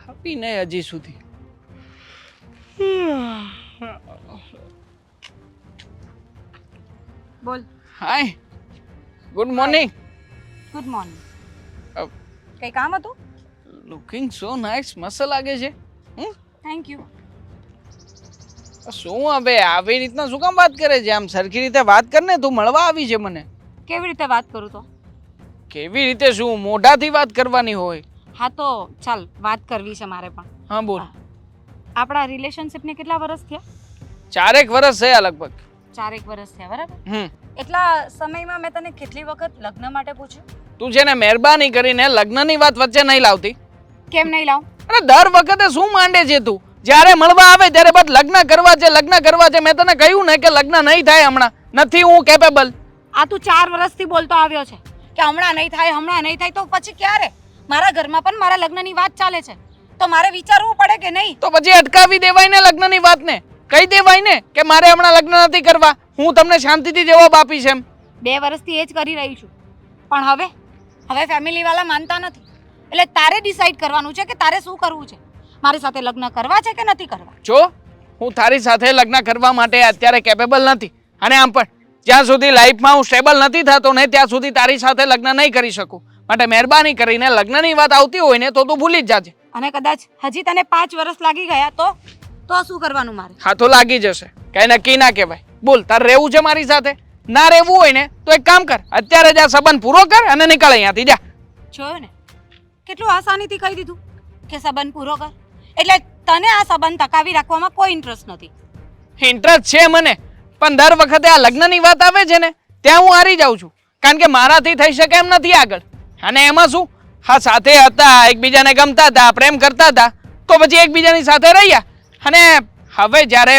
આપી નહીં હજી સુધી. બોલ. Hi, good morning. Good morning. અ- કઈ કામ હતું? લુકિંગ સો નાઇસ, મસ્ત લાગે છે. Thank you. શું હવે આવી રીતના શું કામ વાત કરે છે? આમ સરખી રીતે વાત કર ને. તું મળવા આવી છે મને. કેવી રીતે વાત કરું તો? કેવી રીતે શું? મોઢાથી વાત કરવાની હોય. હા તો ચાલ વાત કરવી છે મારે પણ. હા બોલ. આપણા રિલેશનશિપને કેટલા વર્ષ થયા? 4 વર્ષ થયા લગભગ. 4 વર્ષ થયા, બરાબર? હમ એટલા સમયમાં મેં તને કેટલી વખત લગ્ન માટે પૂછ્યું? તું છે ને મહેરબાની કરીને લગ્નની વાત વચ્ચે નહીં લાવતી. કેમ નહીં લાવું? અરે દર વખતે શું માંડે છે તું? જ્યારે મળવા આવે ત્યારે બસ લગ્ન કરવા છે, લગ્ન કરવા છે. મેં તને કહ્યું ને કે લગ્ન નહીં થાય હમણાં. નથી હું કેપેબલ. આ તું 4 વર્ષથી બોલતો આવ્યો છે કે હમણાં નહીં થાય, હમણાં નહીં થાય. તો પછી ક્યારે? મારા ઘરમાં પણ મારા લગ્નની વાત ચાલે છે, તો મારે વિચારવું પડે કે નહીં? તો પછી અટકાવી દેવાય ને લગ્નની વાતને. કહી દેવાય ને કે મારે હમણાં લગ્ન નથી કરવા. હું તમને શાંતિથી જવાબ આપીશ એમ. 2 વર્ષથી એ જ કરી રહી છું, પણ હવે ફેમિલી વાળા માનતા નથી. એટલે તારે ડિસાઈડ કરવાનું છે કે તારે શું કરવું છે. મારી સાથે લગ્ન કરવા છે કે નથી કરવા? જો હું તારી સાથે લગ્ન કરવા માટે અત્યારે કેપેબલ નથી. અને આમ પણ જ્યાં સુધી લાઈફમાં હું સ્ટેબલ નથી થતો ને ત્યાં સુધી તારી સાથે લગ્ન નહીં કરી શકું. માટે મહેરબાની કરીને લગ્નની વાત આવતી હોય ને તો તું ભૂલી જ જાજે. અને કદાચ હજી તને 5 વર્ષ લાગી ગયા તો શું કરવાનું મારે? હા તો લાગી જશે. કઈ નક્કી ના કહેવાય. બોલ, તારે રહેવું છે મારી સાથે? ના રહેવું હોય ને તો એક કામ કર, અત્યારે જ આ સંબંધ પૂરો કર અને નીકળ અહીંયાથી. જા. જોયું ને કેટલું આસાનીથી કહી દીધું કે સંબંધ પૂરો કર. એટલે તને આ સંબંધ ટકાવી રાખવામાં કોઈ ઇન્ટરેસ્ટ નથી. ઇન્ટરેસ્ટ છે મને, પણ દર વખતે આ લગ્નની વાત આવે છે ને ત્યાં હું હારી જાઉં છું. કારણ કે મારાથી થઈ શકે એમ નથી આગળ. અને એમાં શું, હા સાથે હતા, એકબીજાને ગમતા હતા, પ્રેમ કરતા હતા, તો પછી એકબીજાની સાથે રહ્યા. અને હવે જ્યારે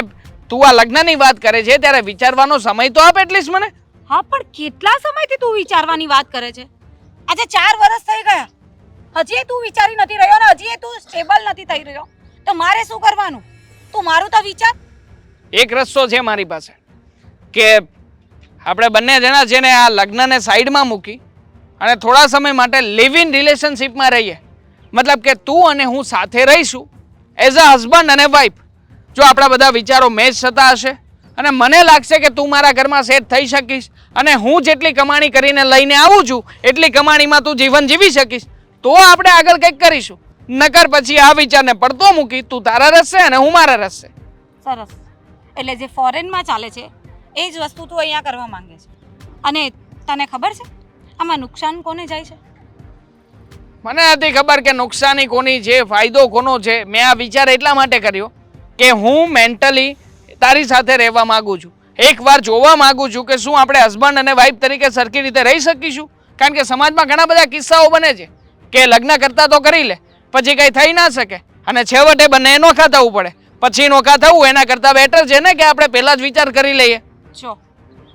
તું આ લગ્નની વાત કરે છે ત્યારે વિચારવાનો સમય તો આપ એટલીસ્ટ મને. હા પણ કેટલા સમયથી તું વિચારવાની વાત કરે છે? આજે 4 વર્ષ થઈ ગયા, હજી તું વિચારી નથી રહ્યો ને હજી તું સ્ટેબલ નથી થઈ રહ્યો. તો મારે શું કરવાનું? તું મારું તો વિચાર. એક રસ્તો છે મારી પાસે કે આપણે બંને જણા છે ને આ લગ્નને સાઈડમાં મૂકી અને થોડા સમય માટે લિવ ઇન રિલેશનશિપમાં રહીએ. મતલબ કે તું અને હું સાથે રહીશું એઝ અ હસબન્ડ અને વાઈફ. જો આપણા બધા વિચારો મેચ થતા હશે અને મને લાગશે કે તું મારા ઘરમાં સેટ થઈ શકીશ અને હું જેટલી કમાણી કરીને લઈને આવું છું એટલી કમાણીમાં તું જીવન જીવી શકીશ, તો આપણે આગળ કંઈક કરીશું. નકર પછી આ વિચારને પડતો મૂકી તું તારા રસ્તે અને હું મારા રસ્તે. સરસ. એટલે જે ફોરેનમાં ચાલે છે એ જ વસ્તુ તું અહીંયા કરવા માંગે છે. અને તને ખબર છે આમાં નુકસાન કોને જાય છે? મને નથી ખબર કે નુકસાની કોની છે, ફાયદો કોનો છે. મેં આ વિચાર એટલા માટે કર્યો કે હું મેન્ટલી તારી સાથે રહેવા માંગુ છું. એકવાર જોવા માંગુ છું કે શું આપણે હસબન્ડ અને વાઈફ તરીકે સરખી રીતે રહી શકીશું. કારણ કે સમાજમાં ઘણા બધા કિસ્સાઓ બને છે કે લગ્ન કરતા તો કરી લે, પછી કંઈ થઈ ના શકે અને છેવટે બંને નોખા થવું પડે. પછી નોખા થવું એના કરતાં બેટર છે ને કે આપણે પહેલાં જ વિચાર કરી લઈએ. જો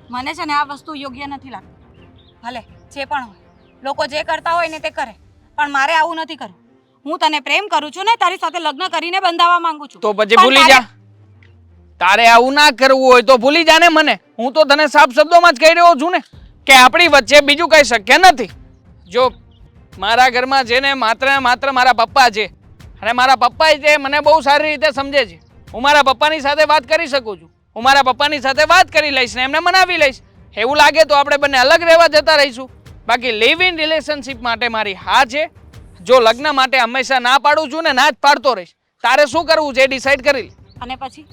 મને છે ને આ વસ્તુ યોગ્ય નથી લાગતી. ભલે જે પણ હોય, લોકો જે કરતા હોય ને તે કરે, પણ મારે આવું નથી કરવું. હું તને પ્રેમ કરું છું ને તારી સાથે લગ્ન કરીને બંધાવવા માંગુ છું. તો પછી ભૂલી જા. તારે આવું ના કરવું હોય તો ભૂલી જા ને મને. હું તો તને સાફ શબ્દોમાં જ કહી રહ્યો છું ને કે આપણી વચ્ચે બીજું કંઈ શક્ય નથી. જો મારા ઘરમાં છે ને માત્ર ને માત્ર મારા પપ્પા છે અને મારા પપ્પા છે મને બહુ સારી રીતે સમજે છે. હું મારા પપ્પાની સાથે વાત કરી શકું છું. હું મારા પપ્પાની સાથે વાત કરી લઈશ ને એમને મનાવી લઈશ. એવું લાગે તો આપણે બંને અલગ રહેવા જતા રહીશું. બાકી લિવ ઇન રિલેશનશિપ માટે મારી હા છે. જો લગ્ન માટે હંમેશા ના પાડું છું ને ના જ પાડતો રહીશ. તારે શું કરવું છે ડિસાઈડ કરી લે. અને પછી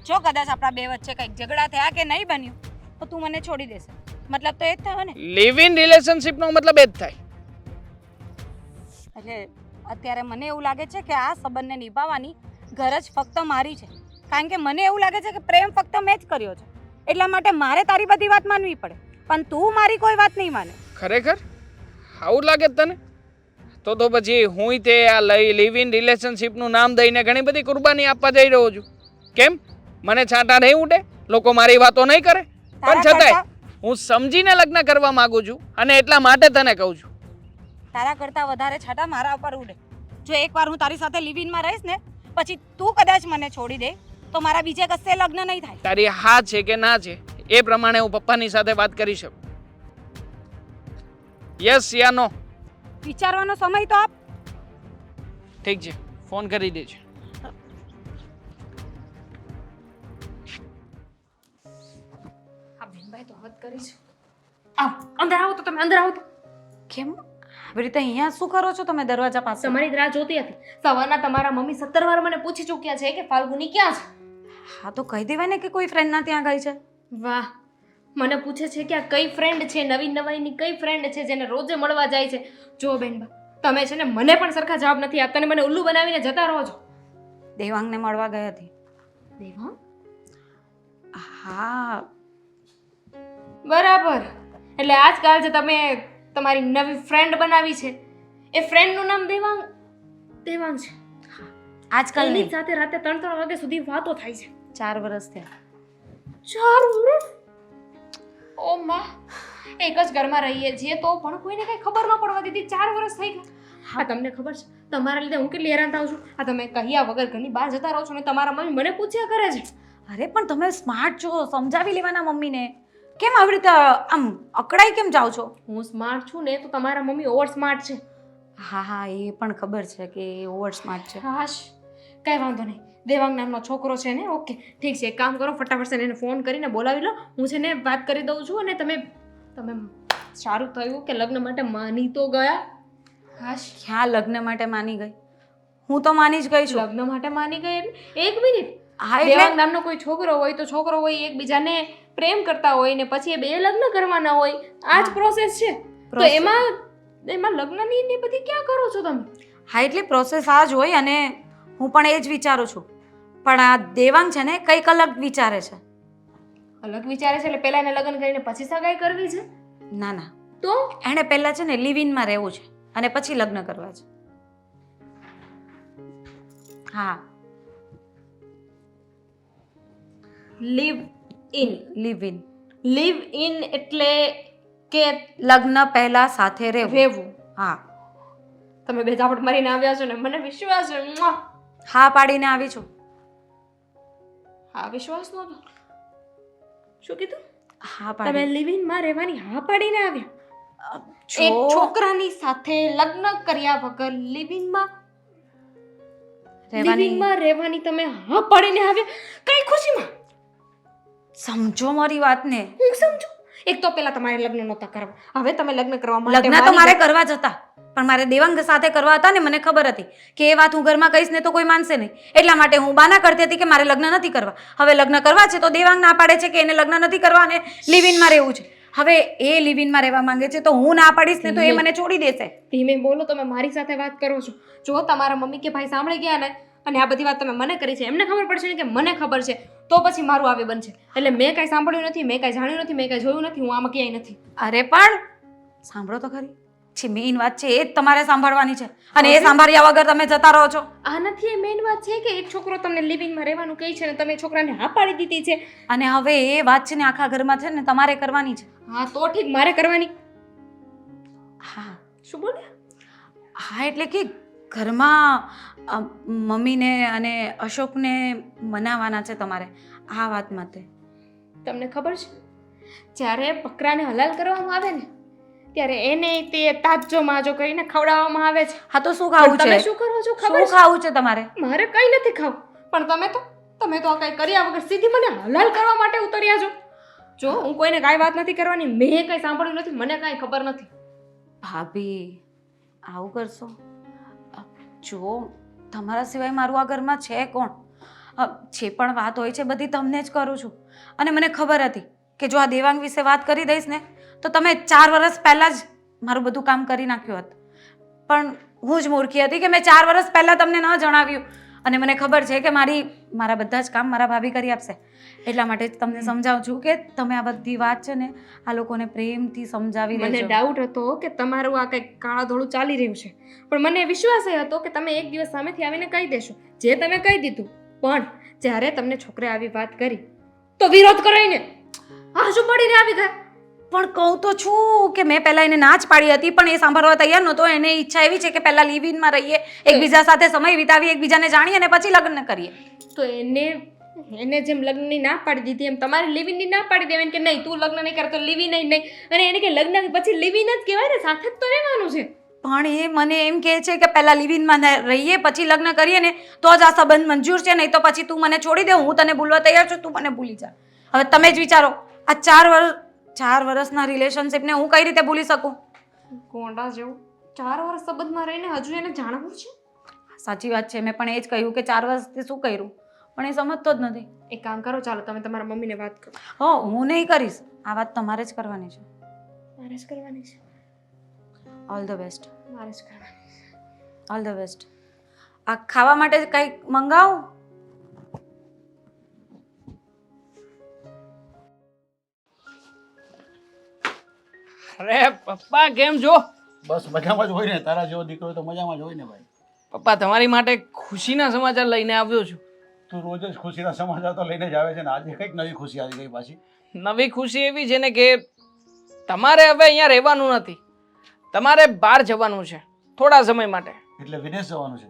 જો કદાચ આપણા બે વચ્ચે કંઈક ઝઘડા થયા કે નહીં બન્યું તો તું મને છોડી દેશે. મતલબ તો એ જ થયો ને? લિવ ઇન રિલેશનશિપનો મતલબ એ જ થાય. એટલે અત્યારે મને એવું લાગે છે કે આ સંબંધને નિભાવવાની ગરજ ફક્ત મારી છે. કારણ કે મને એવું લાગે છે કે પ્રેમ ફક્ત મેં જ કર્યો છે. એટલા માટે મારે તારી બધી વાત માનવી પડે, પણ તું મારી કોઈ વાત નહીં માને. ખરેખર આવું લાગે તને? તો પછી હું તે આ લિવ ઇન રિલેશનશિપનું નામ દઈને ઘણી બધી કુરબાની આપવા જઈ રહ્યો છું. કેમ મને છાંટા નહીં ઉડે? લોકો મારી વાતો નહીં કરે? પણ છતાંય હું સમજીને લગ્ન કરવા માંગુ છું અને એટલા માટે તને કહું છું. તારા કરતાં વધારે છાંટા મારા ઉપર ઉડે. જો એકવાર હું તારી સાથે લિવ ઇનમાં રહીશ ને પછી તું કદાચ મને છોડી દે તો મારા બીજે કશે લગ્ન નહીં થાય. તારી હા છે કે ના છે એ પ્રમાણે હું પપ્પાની સાથે વાત કરી શકું. યસ યા નો? વિચારવાનો સમય તો આપ. ઠીક છે, ફોન કરી દેજે. આ બેનભાઈ તો હદ કરી છે. આવ અંદર આવો તો તમે અંદર આવો તો. કેમ આવી રીતે અહીંયા શું કરો છો તમે દરવાજા પાસે? તમારી રાહ જોતી હતી. સવારના તમારા મમ્મી 17 વાર મને પૂછી ચૂક્યા છે કે ફાલ્ગુની ક્યાં છે. હા તો કહી દેવાય ને કે કોઈ ફ્રેન્ડના ત્યાં ગઈ છે. વાહ, મને પૂછે છે કે આ કઈ ફ્રેન્ડ છે, નવી નવાઈની કઈ ફ્રેન્ડ છે જેને રોજે મળવા જાય છે. જો બેનબા, તમે છે ને મને પણ સરખા જવાબ નથી આપતા ને મને ઉલ્લુ બનાવીને જતા રહો છો. દેવાંગને મળવા ગઈ હતી. દેવા હા બરાબર. એટલે આજકાલ જે તમે તમારી નવી ફ્રેન્ડ બનાવી છે એ ફ્રેન્ડનું નામ દેવાંગ દેવાંગ છે. આજકાલ એની નહીં, સાથે રાતે 3-3 વાગ્યા સુધી વાતો થાય છે. 4 વર્ષ થયા. 4 વર્ષ? ઓ માં, એક જ ઘરમાં રહીએ છીએ તો પણ કોઈને કઈ ખબર ન પડવા દીધી. 4 વર્ષ થઈ ગયા. હા, તમને ખબર છે તમારા લીધે હું કેટલી હેરાન થાઉં છું. આ તમે કહ્યા વગર ઘરની બહાર જતા રહો છો ને તમારા મમ્મી મને પૂછ્યા કરે છે. અરે પણ તમે સ્માર્ટ છો, સમજાવી લેવાના મમ્મીને. કેમ આવી રીતે આમ અકળાઈ કેમ જાઓ છો? હું સ્માર્ટ છું ને તો તમારા મમ્મી ઓવર સ્માર્ટ છે. હા હા, એ પણ ખબર છે કે ઓવર સ્માર્ટ છે. હાશ, કઈ વાંધો નહીં. દેવાંગ નામનો છોકરો છે ને, ઓકે ઠીક છે. એક કામ કરો, ફટાફટ એને ફોન કરીને બોલાવી લો. હું છે ને વાત કરી દઉં છું અને તમે સારું થયું કે લગ્ન માટે માની તો ગયા. હાશ, ક્યાં લગ્ન માટે માની ગઈ? હું તો માની જ ગઈ છું. લગ્ન માટે માની ગઈ એટલે એક મિનિટ. હા દેવાંગ એટલે નામનો કોઈ છોકરો હોય તો છોકરો હોય એકબીજાને પ્રેમ કરતા હોય ને પછી એ બે લગ્ન કરવાના હોય. આ જ પ્રોસેસ છે. તો એમાં લગ્નની ને બધી ક્યાં કરો છો તમે? હા એટલે પ્રોસેસ આ જ હોય અને હું પણ એ જ વિચારું છું. પણ આ દેવાંગ છે ને કંઈક અલગ વિચારે છે. અલગ વિચારે છે એટલે પહેલા એને લગ્ન કરીને પછી સગાઈ કરવી છે? ના ના, તો એણે પહેલા છે ને લિવ ઇનમાં રહેવું છે અને પછી લગ્ન કરવા છે. હા, live in. Live in live in એટલે કે લગ્ન પહેલા સાથે રહેવું. રહેવું. હા, તમે બે ઝાપટ મારીને આવ્યા છો ને મને વિશ્વાસ છે. મ્વા! હા પાડીને આવી છું. હા, વિશ્વાસ નહોતો. શું કીધું? હા તમે પાડી. લિવ ઇનમાં રહેવાની હા પાડીને આવ્યા? જો એક છોકરાની સાથે લગ્ન કર્યા વગર લિવ ઇનમાં રહેવાની તમે હા પાડીને આવ્યા? કઈ ખુશીમાં? સમજો મારી વાતને. હું સમજુ. એક તો પહેલા તમારે લગ્ન નહોતા કરવા, હવે તમે લગ્ન કરવા માટે લગ્ન તો મારે કરવા જ હતા પણ મારે દેવાંગ સાથે કરવા હતા ને મને ખબર હતી કે એ વાત હું ઘરમાં કહીશ ને તો કોઈ માનશે નહીં. એટલા માટે હું બાના કરતી હતી કે મારે લગ્ન નથી કરવા. હવે લગ્ન કરવા છે તો દેવાંગ ના પાડે છે કે એને લગ્ન નથી કરવા અને લિવ ઇનમાં રહેવું છે. હવે એ લિવ ઇનમાં રહેવા માંગે છે તો હું ના પાડીશ ને તો એ મને છોડી દેશે. ધીમે બોલો, તમે મારી સાથે વાત કરો છો. જો તમારા મમ્મી કે ભાઈ સાંભળી ગયા ને અને આ બધી વાત તમે મને કરી છે, એમને ખબર પડશે ને કે મને ખબર છે, તો પછી મારું આવે બનશે. એટલે મેં કાંઈ સાંભળ્યું નથી, મેં કાંઈ જાણ્યું નથી, મેં કાંઈ જોયું નથી, હું આમાં ક્યાંય નથી. અરે પણ સાંભળો તો ખરી. છે મેઇન વાત છે એ જ તમારે સાંભળવાની છે અને એ સાંભળ્યા વગર તમે જતા રહો છો. આ નથી એ મેઇન વાત છે કે એક છોકરો તમને લિવિંગમાં રહેવાનું કહે છે ને તમે છોકરાને હા પાડી દીધી છે. અને હવે એ વાત છે ને આખા ઘરમાં છે ને તમારે કરવાની છે. હા તો ઠીક, મારે કરવાની. હા, શું બોલે? હા એટલે કે ઘરમાં મમ્મીને અને અશોકને મનાવવાના છે તમારે આ વાત માટે. તમને ખબર છે જ્યારે બકરાને હલાલ કરવામાં આવે ને ત્યારે એને તે તાજો માજો કરીને ખવડાવવામાં આવે છે. હા તો શું ખાવું છે? તમે શું કરો છો ખબર શું ખાવું છે તમારે? મારે કઈ નથી ખાવું, પણ તમે તો કઈ કર્યા વગર સીધી મને હલાલ કરવા માટે ઉતર્યા છો. જો હું કોઈને કાંઈ વાત નથી કરવાની, મેં કઈ સાંભળ્યું નથી, મને કાંઈ ખબર નથી. ભાભી આવું કરશો? જો તમારા સિવાય મારું આ ઘરમાં છે કોણ? જે પણ વાત હોય છે બધી તમને જ કરું છું અને મને ખબર હતી કે જો આ દેવાંગ વિશે વાત કરી દઈશ ને તો તમે 4 વર્ષ પહેલાં જ મારું બધું કામ કરી નાખ્યું હતું. પણ હું જ મૂર્ખી હતી કે મેં 4 વર્ષ પહેલાં તમને ન જણાવ્યું અને મને ખબર છે કે મારા બધા જ કામ મારા ભાભી કરી આપશે. એટલા માટે જ તમને સમજાવું છું કે તમે આ બધી વાત છે ને આ લોકોને પ્રેમથી સમજાવી દેજો. મને ડાઉટ હતો કે તમારું આ કંઈક કાળા ધોળું ચાલી રહ્યું છે, પણ મને વિશ્વાસ એ હતો કે તમે એક દિવસ સામેથી આવીને કહી દેશો, જે તમે કહી દીધું. પણ જ્યારે તમને છોકરે આવી વાત કરી તો વિરોધ કરાઈને હાજુ પડીને આવી ગયા. પણ કહું તો છું કે મેં પહેલા એને ના જ પાડી હતી પણ એ સાંભળવા તૈયાર નહોતો. એને ઈચ્છા એવી છે કે પહેલા લિવ ઇનમાં રહીએ, એકબીજા સાથે સમય વિતાવીએ, એકબીજાને જાણીએ અને પછી લગ્ન કરીએ. તો એને જેમ લગ્નની ના પાડી દીધી એમ તમારે લિવિનની ના પાડી દેવાની કે નહીં તું લગ્ન નહીં કરે તો લિવિન નહીં. અને એને કે લગ્ન પછી લિવિન જ કહેવાય ને, સાથે જ તો રહેવાનું છે. પણ એ મને એમ કહે છે કે પહેલા લિવિનમાં રહીએ પછી લગ્ન કરીએ ને તો જ આ સંબંધ મંજૂર છે, નહીં તો પછી તું મને છોડી દે, હું તને ભૂલવા તૈયાર છું, તું મને ભૂલી જા. હવે તમે જ વિચારો, આ 4 વર્ષના રિલેશનશિપને હું કઈ રીતે ભૂલી શકું? ગોંડા જેવું 4 વર્ષ સંબંધમાં રહીને હજુ એને જાણવું છે. સાચી વાત છે, મેં પણ એ જ કહ્યું કે 4 વર્ષથી શું કર્યું, પણ એ સમજતો જ નથી. એક કામ કરો, ચાલો તમે તમારા મમ્મીને વાત કરો. હો, હું નહીં કરીશ, આ વાત તમારે જ કરવાની છે. મારે જ કરવાની છે. All the best. મારે જ કરવાની છે. All the best. આ ખાવા માટે કંઈક મંગાવું? અરે પપ્પા કેમ છો? બસ મજામાં જ હોય ને, તારા જેવો દીકરો તો મજામાં જ હોય ને ભાઈ. પપ્પા તમારી માટે ખુશીના સમાચાર લઈને આવ્યો છું. તું રોજ જ ખુશીના સમાચાર તો લઈને જ આવે છે ને, આજે કંઈક નવી ખુશી આવી ગઈ પાછી. નવી ખુશી એવી છે ને કે તમારે હવે અહીંયા રહેવાનું નથી, તમારે બહાર જવાનું છે થોડા સમય માટે. એટલે વિદેશ જવાનું છે?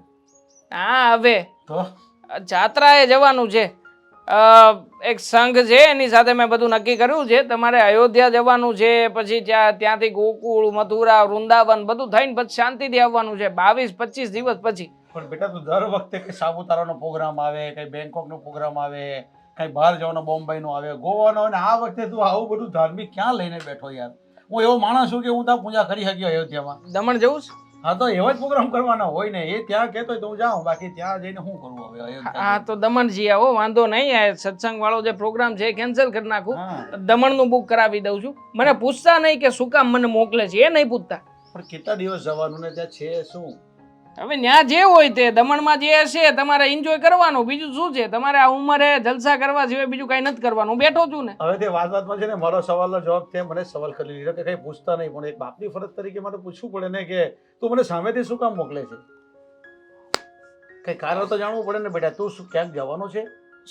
હા, હવે તો જાત્રાએ જવાનું છે. એક સંઘ છે એની સાથે મેં બધું નક્કી કર્યું છે. તમારે અયોધ્યા જવાનું છે, પછી ત્યાંથી ગોકુળ, મથુરા, વૃંદાવન બધું થઈને પછી શાંતિથી આવવાનું છે 22-25 દિવસ પછી. પણ બેટા તું દર વખતે કઈ સાપુતારાનો પ્રોગ્રામ આવે, કઈ બેંકોકનો પ્રોગ્રામ આવે, કઈ બહાર જવાનો બોમ્બેનો આવે, ગોવાનો આવે, આ વખતે તું આવું બધું ધાર્મિક ક્યાં લઈને બેઠો યાર? હું એવો માણસ છું કે હું ત્યાં પૂજા કરી શક્યો અયોધ્યામાં. દમણ જવું છે? હા, તો એવા જ પ્રોગ્રામ કરવાના હોય ને, એ ત્યાં કહેતો હોય તો હું જાઉં, બાકી ત્યાં જઈને શું કરવું હવે અયોધ્યા? હા, તો દમણ જઈ આવો, વાંધો નહીં. આ સત્સંગ વાળો જે પ્રોગ્રામ છે એ કેન્સલ કરી નાખું, હા. દમણનું બુક કરાવી દઉં છું. મને પૂછતા નહીં કે શું કામ મને મોકલે છે, એ નહીં પૂછતા. પણ કેટલા દિવસ જવાનું ને ત્યાં છે શું? હવે ત્યાં જે હોય તે દમણમાં જે હશે તમારે એન્જોય કરવાનું, બીજું શું છે? તમારે આ ઉંમરે જલસા કરવા સિવાય બીજું કઈ નથી કરવાનું. હું બેઠો છું ને. હવે તે વાતમાં છે ને, મારો સવાલનો જવાબ તે મને સવાલ કરી લીધો કે કઈ પૂછતા નહીં, પણ એક બાપની ફરજ તરીકે મારે પૂછવું પડે ને કે તું મને સામેથી શું કામ મોકલે છે? કઈ કારણ તો જાણવું પડે ને બેટા. તું શું ક્યાંક જવાનો છે?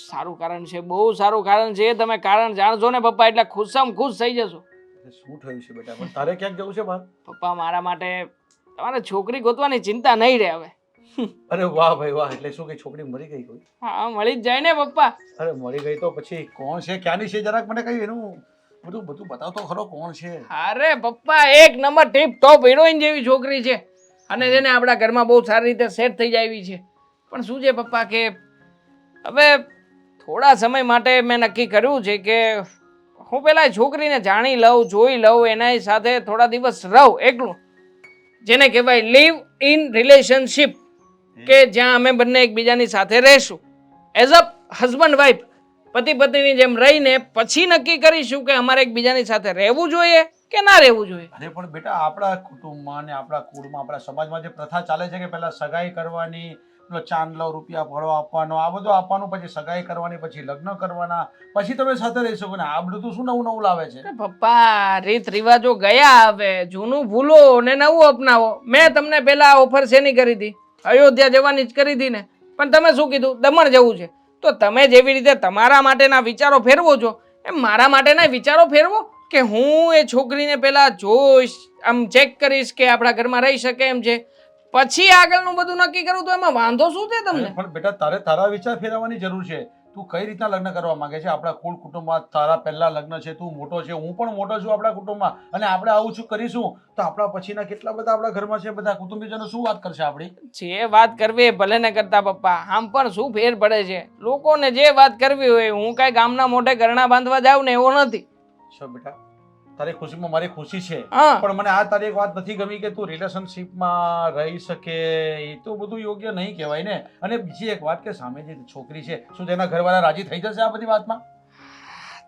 સારું કારણ છે, બહુ સારું કારણ છે. તમે કારણ જાણજો ને પપ્પા એટલે ખુશામ ખુશ થઈ જશો. શું થયું છે બેટા? પણ તારે ક્યાંક જવું છે બહાર? પપ્પા મારા માટે તમારે છોકરી ગોતવાની ચિંતા નહીં રહે હવે. અરે વાહ ભાઈ વાહ! એટલે શું કે છોકરી મરી ગઈ કોઈ? હા, મળી જ જાય ને પપ્પા. અરે મરી ગઈ તો પછી કોણ છે, ક્યાંની છે, જરાક મને કઈ એનું બધું બતાવતો ખરો, કોણ છે? અરે પપ્પા, એક નંબર ટીપ ટોપ હિરોઈન જેવી છોકરી છે અને જેને આપણા ઘરમાં બહુ સારી રીતે સેટ થઈ જાય એવી છે. પણ શું છે પપ્પા કે હવે થોડા સમય માટે મેં નક્કી કર્યું છે કે હું પેલા એ છોકરીને જાણી લઉં, જોઈ લઉં, એના સાથે થોડા દિવસ રહું એકલું, જેને કહેવાય લીવ ઇન રિલેશનશિપ, કે જ્યાં અમે બંને એકબીજાની સાથે રહેશું એઝ અ હસબન્ડ વાઈફ, પતિ પત્નીની જેમ રહીને પછી નક્કી કરીશું કે અમારે એકબીજાની સાથે રહેવું જોઈએ કે ના રહેવું જોઈએ. અરે પણ બેટા, આપણા કુટુંબમાં ને આપણા કુળમાં, આપણા સમાજમાં જે પ્રથા ચાલે છે કે પહેલા સગાઈ કરવાની, પેલો ચાંદલો રૂપિયા ફળો આપવાનો, આ બધું આપવાનું, પછી સગાઈ કરવાની, પછી લગ્ન કરવાના, પછી તમે સાથે રહી શકો ને, આ બધું શું નવું નવું લાવે છે? અરે પપ્પા, રીત રિવાજો ગયા હવે, જૂનું ભૂલો ને નવું અપનાવો. મેં તમને પેલા ઓફર શેની કરી હતી? અયોધ્યા જવાની જ કરી હતી ને. પણ તમે શું કીધું? દમણ જવું છે. તો તમે જેવી રીતે તમારા માટેના વિચારો ફેરવો છો એમ મારા માટેના વિચારો ફેરવો, કે હું એ છોકરીને પેલા જોઈશ, આમ ચેક કરીશ કે આપણા ઘરમાં રહી શકે એમ છે, પછી આગળનું બધું નક્કી કરું તો એમાં વાંધો શું છે તમને? પણ બેટા, તારા વિચાર ફેરવવાની જરૂર છે. તું કઈ રીતના લગ્ન કરવા માંગે છે? આપણા કુળ કુટુંબમાં તારા પહેલા લગ્ન છે, તું મોટો છે, હું પણ મોટો છું આપણા કુટુંબમાં, અને આપણે આવું શું કરીશું તો આપણા પછીના કેટલા બધા આપણા ઘરમાં છે, બધા કુટુંબીજનો શું વાત કરશે આપણી? જે વાત કરવી એ ભલે ને કરતા પપ્પા, આમ પણ શું ફેર પડે છે? લોકોને જે વાત કરવી હોય, હું કઈ ગામના મોઢે ઘરણા બાંધવા જાઉં ને એવો નથી. શું બેટા, તારી ખુશીમાં મારી ખુશી છે, હા. પણ મને આ તારી એક વાત નથી ગમી કે તું રિલેશનશિપમાં રહી શકે. એ તો બધું યોગ્ય નહીં કહેવાય ને. અને બીજી એક વાત કે સામે જે છોકરી છે, શું તેના ઘરવાળા રાજી થઈ જશે આ બધી વાતમાં?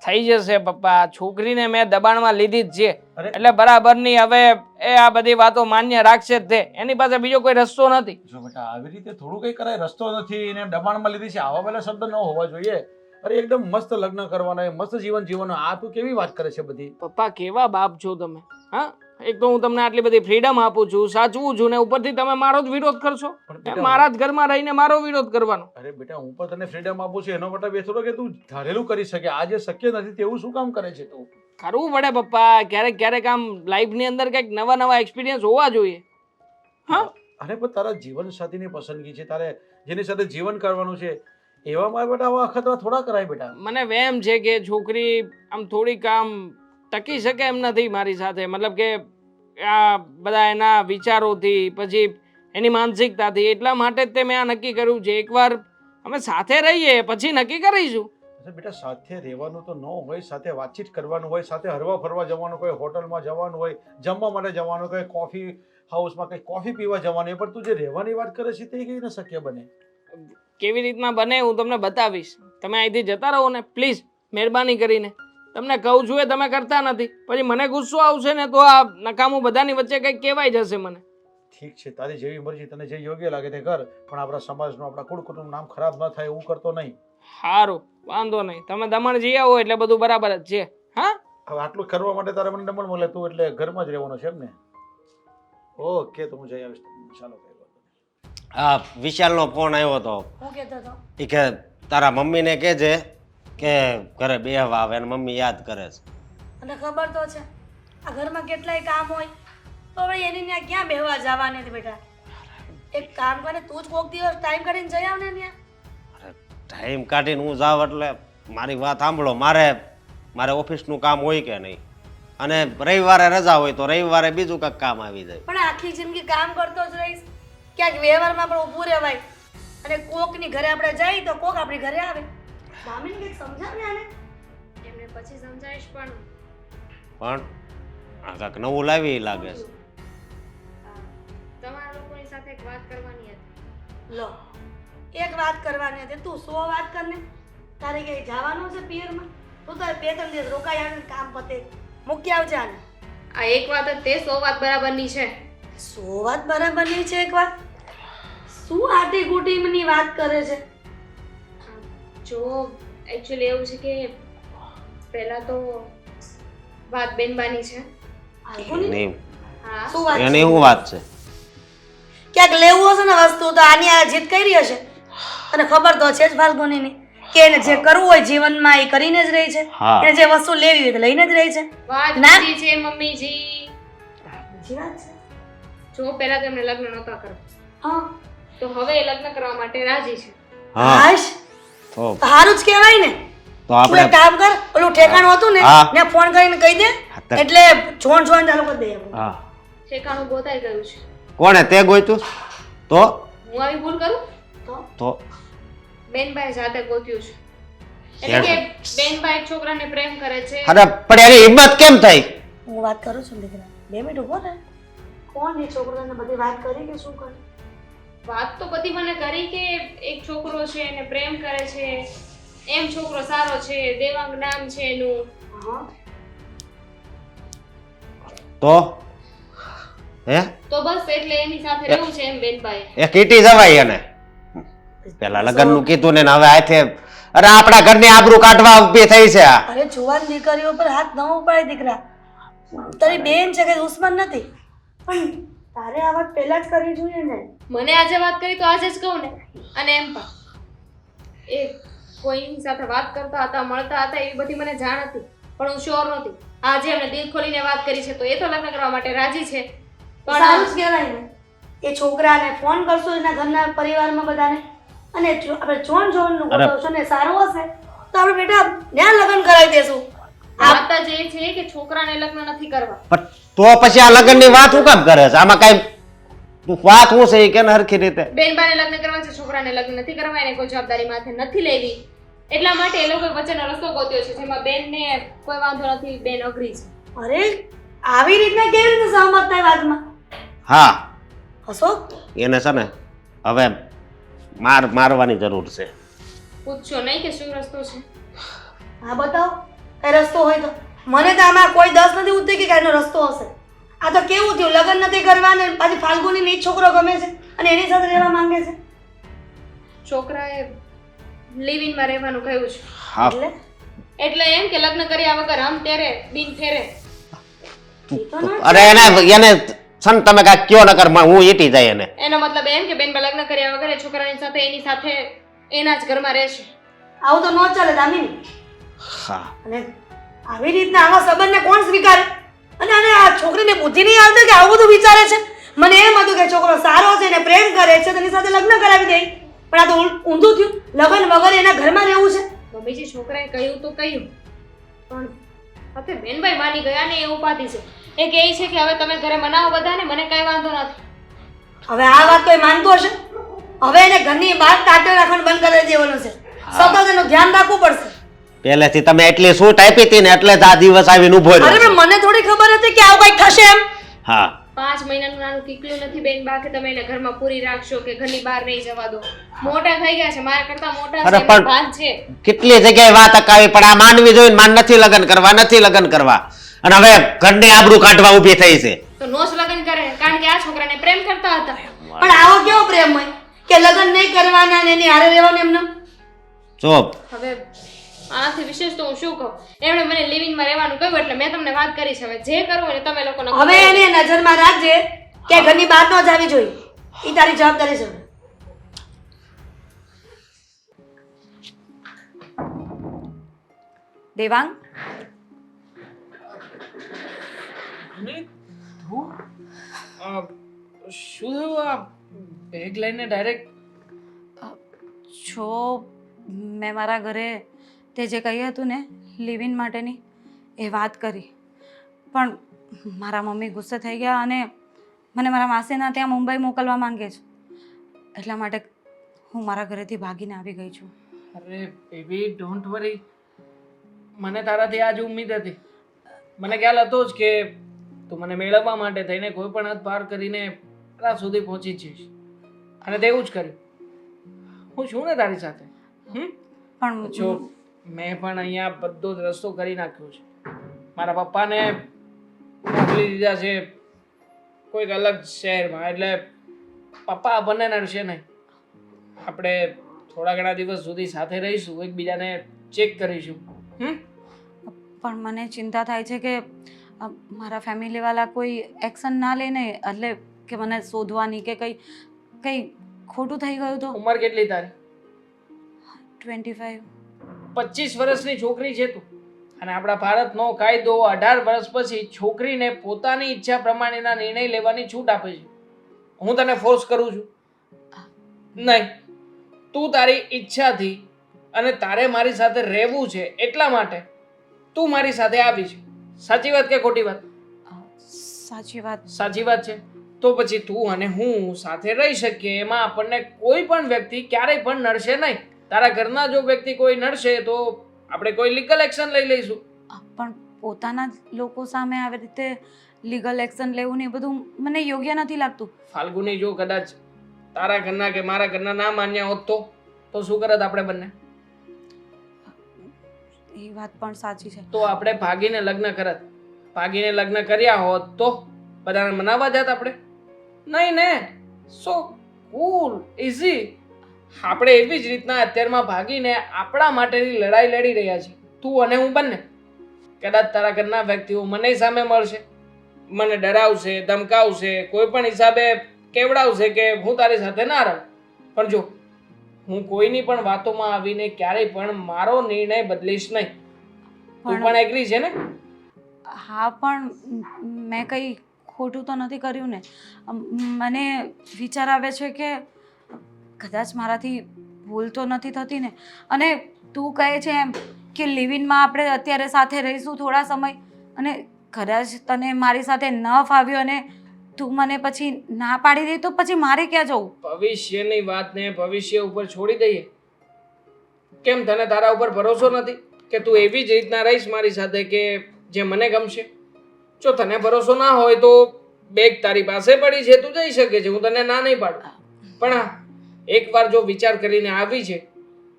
થઈ જશે પપ્પા, છોકરીને મેં દબાણમાં લીધી જ છે, અરે એટલે બરાબરની હવે એ આ બધી વાતો માન્ય રાખશે જ તે. એની પાસે બીજો કોઈ રસ્તો નથી. જો બેટા, આવી રીતે થોડું કઈ કરાય? રસ્તો નથી ને દબાણમાં લીધી છે, આવા પેલા શબ્દ ન હોવા જોઈએ. અરે એકદમ મસ્ત લગ્ન કરવાના, મસ્ત જીવન જીવવાનું, આ તું કેવી વાત કરે છે બધી? પપ્પા કેવા બાપ છો તમે? હા, એક તો હું તમને આટલી બધી ફ્રીડમ આપું છું, સાચવું છું, ને ઉપરથી તમે મારો જ વિરોધ કરશો. પણ બેટા, મારા જ ઘરમાં રહીને મારો વિરોધ કરવાનો. અરે બેટા, હું પણ તને ફ્રીડમ આપું છું, એનો મતલબ એ થોડો કે તું ધારેલું કરી શકે. આ જે શક્ય નથી તેવું શું કામ કરે છે તું? કરવું પડે પપ્પા, ક્યારેક ક્યારેક આમ લાઈફની અંદર કંઈક નવા નવા એક્સપિરિયન્સ હોવા જોઈએ. હા, અરે પણ તારા જીવન સાથીની પસંદગી છે, તારે જેની સાથે જીવન કરવાનું છે, એવામાં બેટા આવા અખતરા થોડા કરાય બેટા. મને વહેમ છે કે છોકરી આમ થોડીક આમ ટકી શકે એમ નથી મારી સાથે, મતલબ કે આ બધા એના વિચારોથી પછી એની માનસિકતાથી એટલા માટે જ તે મેં આ નક્કી કર્યું છે એકવાર અમે સાથે રહીએ પછી નક્કી કરીશું. અરે બેટા સાથે રહેવાનું તો ન હોય, સાથે વાતચીત કરવાનું હોય, સાથે હરવા ફરવા જવાનું, કોઈ હોટલમાં જવાનું હોય, જમવા માટે જવાનું, કોઈ કોફી હાઉસમાં કંઈ કોફી પીવા જવાનું હોય, પણ તું જે રહેવાની વાત કરે છે તે કઈ રીતે શક્ય બને? કેવી રીતના બને હું તમને બતાવીશ. તમે અહીંથી જતા રહો ને પ્લીઝ, મહેરબાની કરીને. તમને કહું છું એ તમે કરતા નથી, પછી મને ગુસ્સો આવશે ને તો આ નકામું બધાની વચ્ચે કંઈક કહેવાય જશે મને. ઠીક છે, તારી જેવી મરજી, તને જે યોગ્ય લાગે તે કર, પણ આપણા સમાજનું, આપણા કુળ કુટુંબ નામ ખરાબ ન થાય એવું કરતો નહીં. સારું, વાંધો નહીં. તમે દમણ જઈ આવો એટલે બધું બરાબર જ છે. હા, હવે આટલું કરવા માટે તારે મને દમણ મળે, તું એટલે ઘરમાં જ રહેવાનો છે એમ ને? ઓકે, તો હું જઈ આવીશ. ચાલો, કઈ વાંધો નહીં. આ વિશાલનો ફોન આવ્યો હતો. હું કહેતો હતો એ કે તારા મમ્મીને કહેજે કે ઘરે બેહવા આવે અને મમ્મી યાદ કરે છે. અને ખબર તો છે આ ઘરમાં કેટલાય કામ હોય તો હવે એની ત્યાં ક્યાં બેહવા જવાની હતી બેટા. એક કામ કરે, તું જ કોક દિવસ ટાઈમ કાઢીને જઈ આવ ને ત્યાં. અરે ટાઈમ કાઢીને હું જાવ એટલે મારી વાત સાંભળો, મારે ઓફિસનું કામ હોય કે નહીં, અને રવિવારે રજા હોય તો રવિવારે બીજું કંઈક કામ આવી જાય. પણ આખી જિંદગી કામ કરતો જ રહીશ, ક્યાંક વ્યવહારમાં પણ ઊભું રહેવાય. અને કોકની ઘરે આપણે જઈએ તો કોક આપણી ઘરે આવે. દામિની કંઈક સમજાવ ને આને. એમને પછી સમજાવીશ પણ આ કાંઈક નવું લાવી લાગે છે. તમારા લોકોની સાથે એક વાત કરવાની હતી. લો, એક વાત કરવાની હતી, તું 100 વાત કરને. તારે ક્યાંય જવાનું છે પિયરમાં? તું તો 2-3 દિવસ રોકાઈ આવીને કામ પતે મૂકી આવજે આને. આ એક વાત જ તે 100 વાત બરાબરની છે. 100 વાત બરાબરની છે એક વાત? શું આટી કુટીમની વાત કરે છે? જો એકચ્યુઅલી એવું છે કે પહેલા તો વાત બેનબાની છે. એની હા, શું વાત એની છે? શું વાત છે? ક્યાંક લેવું હશે ને વસ્તુ તો આની આ જીત કરી હશે. અને ખબર તો છે જ ફાલ્ગુનીની કે એને જે કરવું હોય જીવનમાં એ કરીને જ રહી છે. હા. એને જે વસ્તુ લેવી હોય તો લઈને જ રહી છે. વાત ના. બીજી છે મમ્મીજી. બીજી વાત છે. જો પહેલા તો એમને લગ્ન નહોતા કરવા, હા, તો હવે એ લગ્ન કરવા માટે રાજી છે. હા, હાશ, તો સારું જ કહેવાય ને. તો તું આપણે એક કામ કર, ઓલું ઠેકાણું હતું ને હા. ને ફોન કરીને કહી દે, તો- એટલે જોણ ચાલુ કરી દે. હા, ઠેકાણું ગોતાઈ ગયું છે. કોણે તે ગોઈતું? તો હું આવી ભૂલ કરું? તો બેનબાઈ જાતે ગોત્યું છે. એટલે કે બેનબાઈ એક છોકરાને પ્રેમ કરે છે. અરે પણ એની હિંમત કેમ થઈ? હું વાત કરું છું દીકરા, 2 મિનિટ ઉભો રહે. કોણ એ છોકરાને બધી વાત કરી કે શું કરી? વાત તો બધી મને કરી કે એક છોકરો છે એને પ્રેમ કરે છે, એમ છોકરો સારો છે, દેવાંગ નામ છે એનું. હા, તો હે તો બસ એટલે એની સાથે રહેવું છે એમ બેનબાઈ. એ કીટી જવાય એને. પેલા લગ્નનું કીધું ને હવે આથે અરે આપણા ઘરની આબરૂ કાઢવા ઊભી થઈ છે આ. અરે જુવાન દીકરીઓ પર હાથ ન ઉપાડે દીકરા. તારી બેન છે કે દુશ્મન નથી, પણ તારે આ વાત પહેલા જ કરવી જોઈએ ને. મને આજે વાત કરી તો આજે જ કહું ને. અને એમ પણ એ કોઈની સાથે વાત કરતા હતા, મળતા હતા, એવી બધી મને જાણ હતી, પણ હું શ્યોર નહોતી. આજે એમને દિલ ખોલીને વાત કરી છે તો એ તો લગ્ન કરવા માટે રાજી છે. સારું જ પણ કહેવાય ને. એ છોકરાને ફોન કરશો એના ઘરના પરિવારમાં બધાને, અને આપણે જોનનું ગોઠવશો ને સારું હશે તો આપણે બેટા ત્યાં લગ્ન કરાવી દેશું. વાત જ એ છે કે છોકરાને લગ્ન નથી કરવા. પણ તો પછી આ લગ્નની વાત શું કામ કરે છે? આમાં કઈ વાત શું છે એ કે હરખી રીતે? બેનબાને લગ્ન કરવા છે, છોકરાને લગ્ન નથી કરવા, એને કોઈ જવાબદારી માથે નથી લેવી. એટલા માટે એ લોકો વચ્ચેનો રસ્તો ગોત્યો છે જેમાં બેનને કોઈ વાંધો નથી, બેન અઘરી છે. અરે આવી રીતના કેવી રીતે સહમત થાય વાતમાં? હા, અશોક, એને છે ને હવે મારવાની જરૂર છે. પૂછશો નહીં કે શું રસ્તો છે? હા બતાવો કઈ રસ્તો હોય તો. મને તો આમાં કોઈ 10 નથી ઉઠતી કે કાંઈનો રસ્તો હશે. આ તો કેવું થયું, લગ્ન નથી કરવા ને પાછી ફાલ્ગુનીને ઈ જ છોકરો ગમે છે અને એની સાથે રહેવા માંગે છે. છોકરાએ લિવ ઇનમાં રહેવાનું કહ્યું છે. હા, એટલે એમ કે લગ્ન કર્યા વગર આમ તેરે બિન ફેરે. ઈ તો ના. અરે એને સન તમે કાંઈક કયો નકર હું ઈટી જાય એને. એનો મતલબ એમ કે બેન લગ્ન કર્યા વગર એ છોકરાની સાથે એની સાથે એના જ ઘરમાં રહેશે. આવું તો ન ચાલે દામિની. હા, અને આવી રીતના આવા સંબંધને કોણ સ્વીકારે? અને આને આ છોકરીને બુદ્ધિ નહીં આવતી કે આવું બધું વિચારે છે? મને એમ હતું કે છોકરો સારો છે ને પ્રેમ કરે છે તેની સાથે લગ્ન કરાવી દે, પણ આ તો ઊંધું થયું. લગ્ન વગર એના ઘરમાં રહેવું છે. મમ્મીજી છોકરાએ કહ્યું તો કહ્યું, પણ અત્યારે બેનભાઈ માની ગયા ને એ ઉપાધિ છે. એ કહે છે કે હવે તમે ઘરે મનાવો બધાને, મને કાંઈ વાંધો નથી. હવે આ વાત કોઈ માનતો હશે? હવે એને ઘરની બહાર ટાટો રાખવાનું બંધ કરી દેવાનું છે. સતત એનું ધ્યાન રાખવું પડશે. પહેલેથી તમે એટલી છૂટ આપી હતી ને એટલે જ આ દિવસ આવીને ઊભો અરે રહ્યો. પણ મને થોડી ખબર હતી કે આવું કંઈક થશે એમ. હા 5 મહિનાનું નાનું કીકલું નથી બેન બા કે તમે એને ઘરમાં પૂરી રાખશો કે ઘરની બહાર નહીં જવા દો. મોટા થઈ ગયા છે, મારા કરતા મોટા છે, અરે એમને પણ- ભાન છે. કેટલી જગ્યાએ વાત અકાવી પણ આ માનવી જોઈને માન નથી લગ્ન કરવા, નથી લગ્ન કરવા, અને હવે ઘરની આબરૂ કાઢવા ઊભી થઈ છે. તો નો જ લગ્ન કરે, કારણ કે આ છોકરાને પ્રેમ કરતા હતા. પણ આવો કેવો પ્રેમ હોય કે લગ્ન નહીં કરવાના ને એની હારે રહેવાનું એમને? જો હવે આનાથી વિશેષ તો હું શું કહું, એમણે મને લિવિંગમાં રહેવાનું કહ્યું એટલે મેં તમને વાત કરી છે. હવે જે કરવું હોય ને તમે લોકો નક્કી હવે કરો. એને નજરમાં રાખજે કે ઘરની બહાર ન જવી જોઈએ. એ તારી જવાબદારી છે. દેવાંગ, અને તું શું થયું આ બેગ લઈને ડાયરેક્ટ? છો મેં મારા ઘરે તે જે કહ્યું હતું ને લિવ ઇન માટેની એ વાત કરી, પણ મારા મમ્મી ગુસ્સે થઈ ગયા અને મને મારા માસીના ત્યાં મુંબઈ મોકલવા માંગે છે. એટલા માટે હું મારા ઘરેથી ભાગીને આવી ગઈ છું. અરે બેબી ડોન્ટ વરી, મને તારાથી આજ ઉમ્મીદ હતી. મને ખ્યાલ હતો જ કે તું મને મેળવવા માટે થઈને કોઈ પણ હદ પાર કરીને ત્યાં સુધી પહોંચી જઈશ, અને તેવું જ કર્યું. હું છું ને તારી સાથે. પણ જો મેં પણ અહીંયા બધો જ રસ્તો કરી નાખ્યો છે. મારા પપ્પાને મોકલી દીધા છે કોઈક અલગ શહેરમાં, એટલે પપ્પા આપણને નડશે નહીં. આપણે થોડા ઘણા દિવસ સુધી સાથે રહીશું, એકબીજાને ચેક કરીશું. પણ મને ચિંતા થાય છે કે મારા ફેમિલીવાળા કોઈ એક્શન ના લે ને, એટલે કે મને શોધવાની કે કંઈ ખોટું થઈ ગયું તો. ઉંમર કેટલી તારી? 25. 25 વર્ષની છોકરી છે તું, અને આપણા ભારતનો કાયદો 18 વર્ષ પછી છોકરીને પોતાની ઈચ્છા પ્રમાણેના નિર્ણય લેવાની છૂટ આપે છે. હું તને ફોર્સ કરું છું? નહીં. તું તારી ઈચ્છાથી અને તારે મારી સાથે રહેવું છે એટલા માટે તું મારી સાથે આવી છે. સાચી વાત કે ખોટી વાત? સાચી વાત. સાચી વાત છે. તો પછી તું અને હું સાથે રહી શકીએ એમાં આપણને કોઈ પણ વ્યક્તિ ક્યારેય પણ નડશે નહીં. તારા ઘરના જો વ્યક્તિ કોઈ નડશે તો આપણે કોઈ લીગલ એક્શન લઈ લઈશું. પણ પોતાના જ લોકો સામે આવી રીતે લીગલ એક્શન લેવું ને એ બધું મને યોગ્ય નથી લાગતું. ફાલ્ગુની, જો કદાચ તારા ઘરના કે મારા ઘરના ના માન્યા હોત તો શું કરત આપણે બંને? એ વાત પણ સાચી છે. તો આપણે ભાગીને લગ્ન કરત. ભાગીને લગ્ન કર્યા હોત તો બધાને મનાવવા જાત આપણે? નહીં ને. સો કૂલ, ઇઝી. આપણે એવી જ રીતના અત્યારમાં ભાગીને આપણા માટેની લડાઈ લડી રહ્યા છીએ, તું અને હું બંને. કદાચ તારા ઘરના વ્યક્તિઓ મને સામે મળશે, મને ડરાવશે, ધમકાવશે, કોઈ પણ હિસાબે કેવડાવશે કે હું તારી સાથે ના રહું. પણ જો હું કોઈની પણ વાતોમાં આવીને ક્યારેય પણ મારો નિર્ણય બદલીશ નહીં. તું પણ એગ્રી છે ને? હા, પણ મેં કંઈ ખોટું તો નથી કર્યું ને. મને વિચાર આવે છે કે કદાચ મારાથી ભૂલ તો નથી થતી ને. અને તું કહે છે એમ કે લિવ ઇનમાં આપણે અત્યારે સાથે રહીશું થોડા સમય, અને કદાચ તને મારી સાથે ન ફાવ્યું અને તું મને પછી ના પાડી દે તો પછી મારે ક્યાં જવું? ભવિષ્યની વાતને ભવિષ્ય ઉપર છોડી દઈએ. કેમ તને તારા ઉપર ભરોસો નથી કે તું એવી જ રીતના રહીશ મારી સાથે કે જે મને ગમશે? જો તને ભરોસો ના હોય તો બેગ તારી પાસે પડી છે, તું જઈ શકે છે, હું તને ના નહીં પાડું. પણ હા, એકવાર જો વિચાર કરીને આવી છે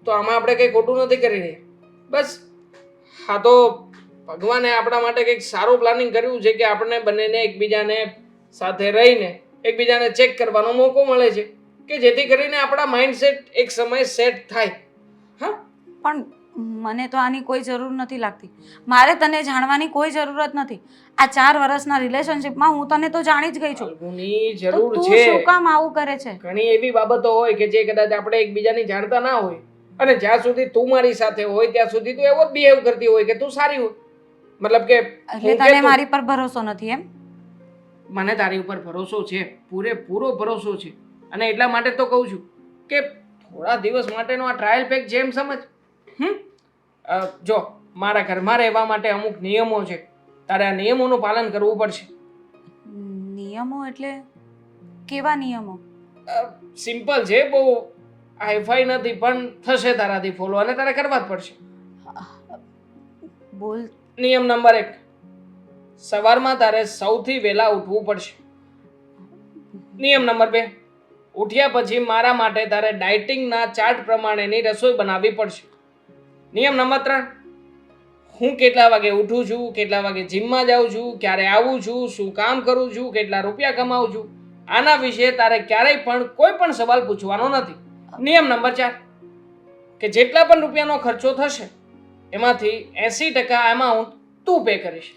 તો આમાં આપણે કંઈ ખોટું નથી કરી રહ્યા. બસ હા, તો ભગવાને આપણા માટે કંઈક સારું પ્લાનિંગ કર્યું છે કે આપણને બંનેને એકબીજાને સાથે રહીને એકબીજાને ચેક કરવાનો મોકો મળે છે કે જેથી કરીને આપણા માઇન્ડસેટ એક સમય સેટ થાય. હા, પણ મને તો આની કોઈ જરૂર નથી લાગતી. મારે તને જાણવાની કોઈ જરૂરત નથી. આ 4 વર્ષના રિલેશનશિપમાં હું તને તો જાણી જ ગઈ છું. ફાલ્ગુની, તો જરૂર તું છે. શું કામ આવું કરે છે? ઘણી એવી બાબતો હોય કે જે કદાચ આપણે એકબીજાની જાણતા ના હોય, અને જ્યાં સુધી તું મારી સાથે હોય ત્યાં સુધી તું એવો જ બિહેવ કરતી હોય કે તું સારી હોય. મતલબ કે એટલે હું કે તને તું- મારી પર ભરોસો નથી એમ? મને તારી ઉપર ભરોસો છે, પૂરેપૂરો ભરોસો છે. અને એટલા માટે તો કહું છું કે થોડા દિવસ માટેનો આ ટ્રાયલ પેક જેમ સમજ. જો મારા ઘરમાં રહેવા માટે અમુક નિયમો છે, તારે આ નિયમોનું પાલન કરવું પડશે. નિયમો એટલે કેવા નિયમો? સિમ્પલ છે, બહુ હાઈફાઈ નથી, પણ થશે તારાથી ફોલો અને તારે કરવા જ પડશે. બોલ. નિયમ નંબર 1, સવારમાં તારે સૌથી વહેલા ઉઠવું પડશે. નિયમ નંબર 2, ઉઠ્યા પછી મારા માટે તારે ડાયટિંગના ચાર્ટ પ્રમાણેની રસોઈ બનાવવી પડશે. નિયમ નંબર 3, હું કેટલા વાગે ઉઠું છું, કેટલા વાગે જીમમાં જાઉં છું, ક્યારે આવું છું, શું કામ કરું છું, કેટલા રૂપિયા કમાઉં છું, આના વિશે તારે ક્યારેય પણ કોઈ પણ સવાલ પૂછવાનો નથી. નિયમ નંબર 4, કે જેટલા પણ રૂપિયાનો ખર્ચો થશે એમાંથી 80% અમાઉન્ટ તું પે કરીશ,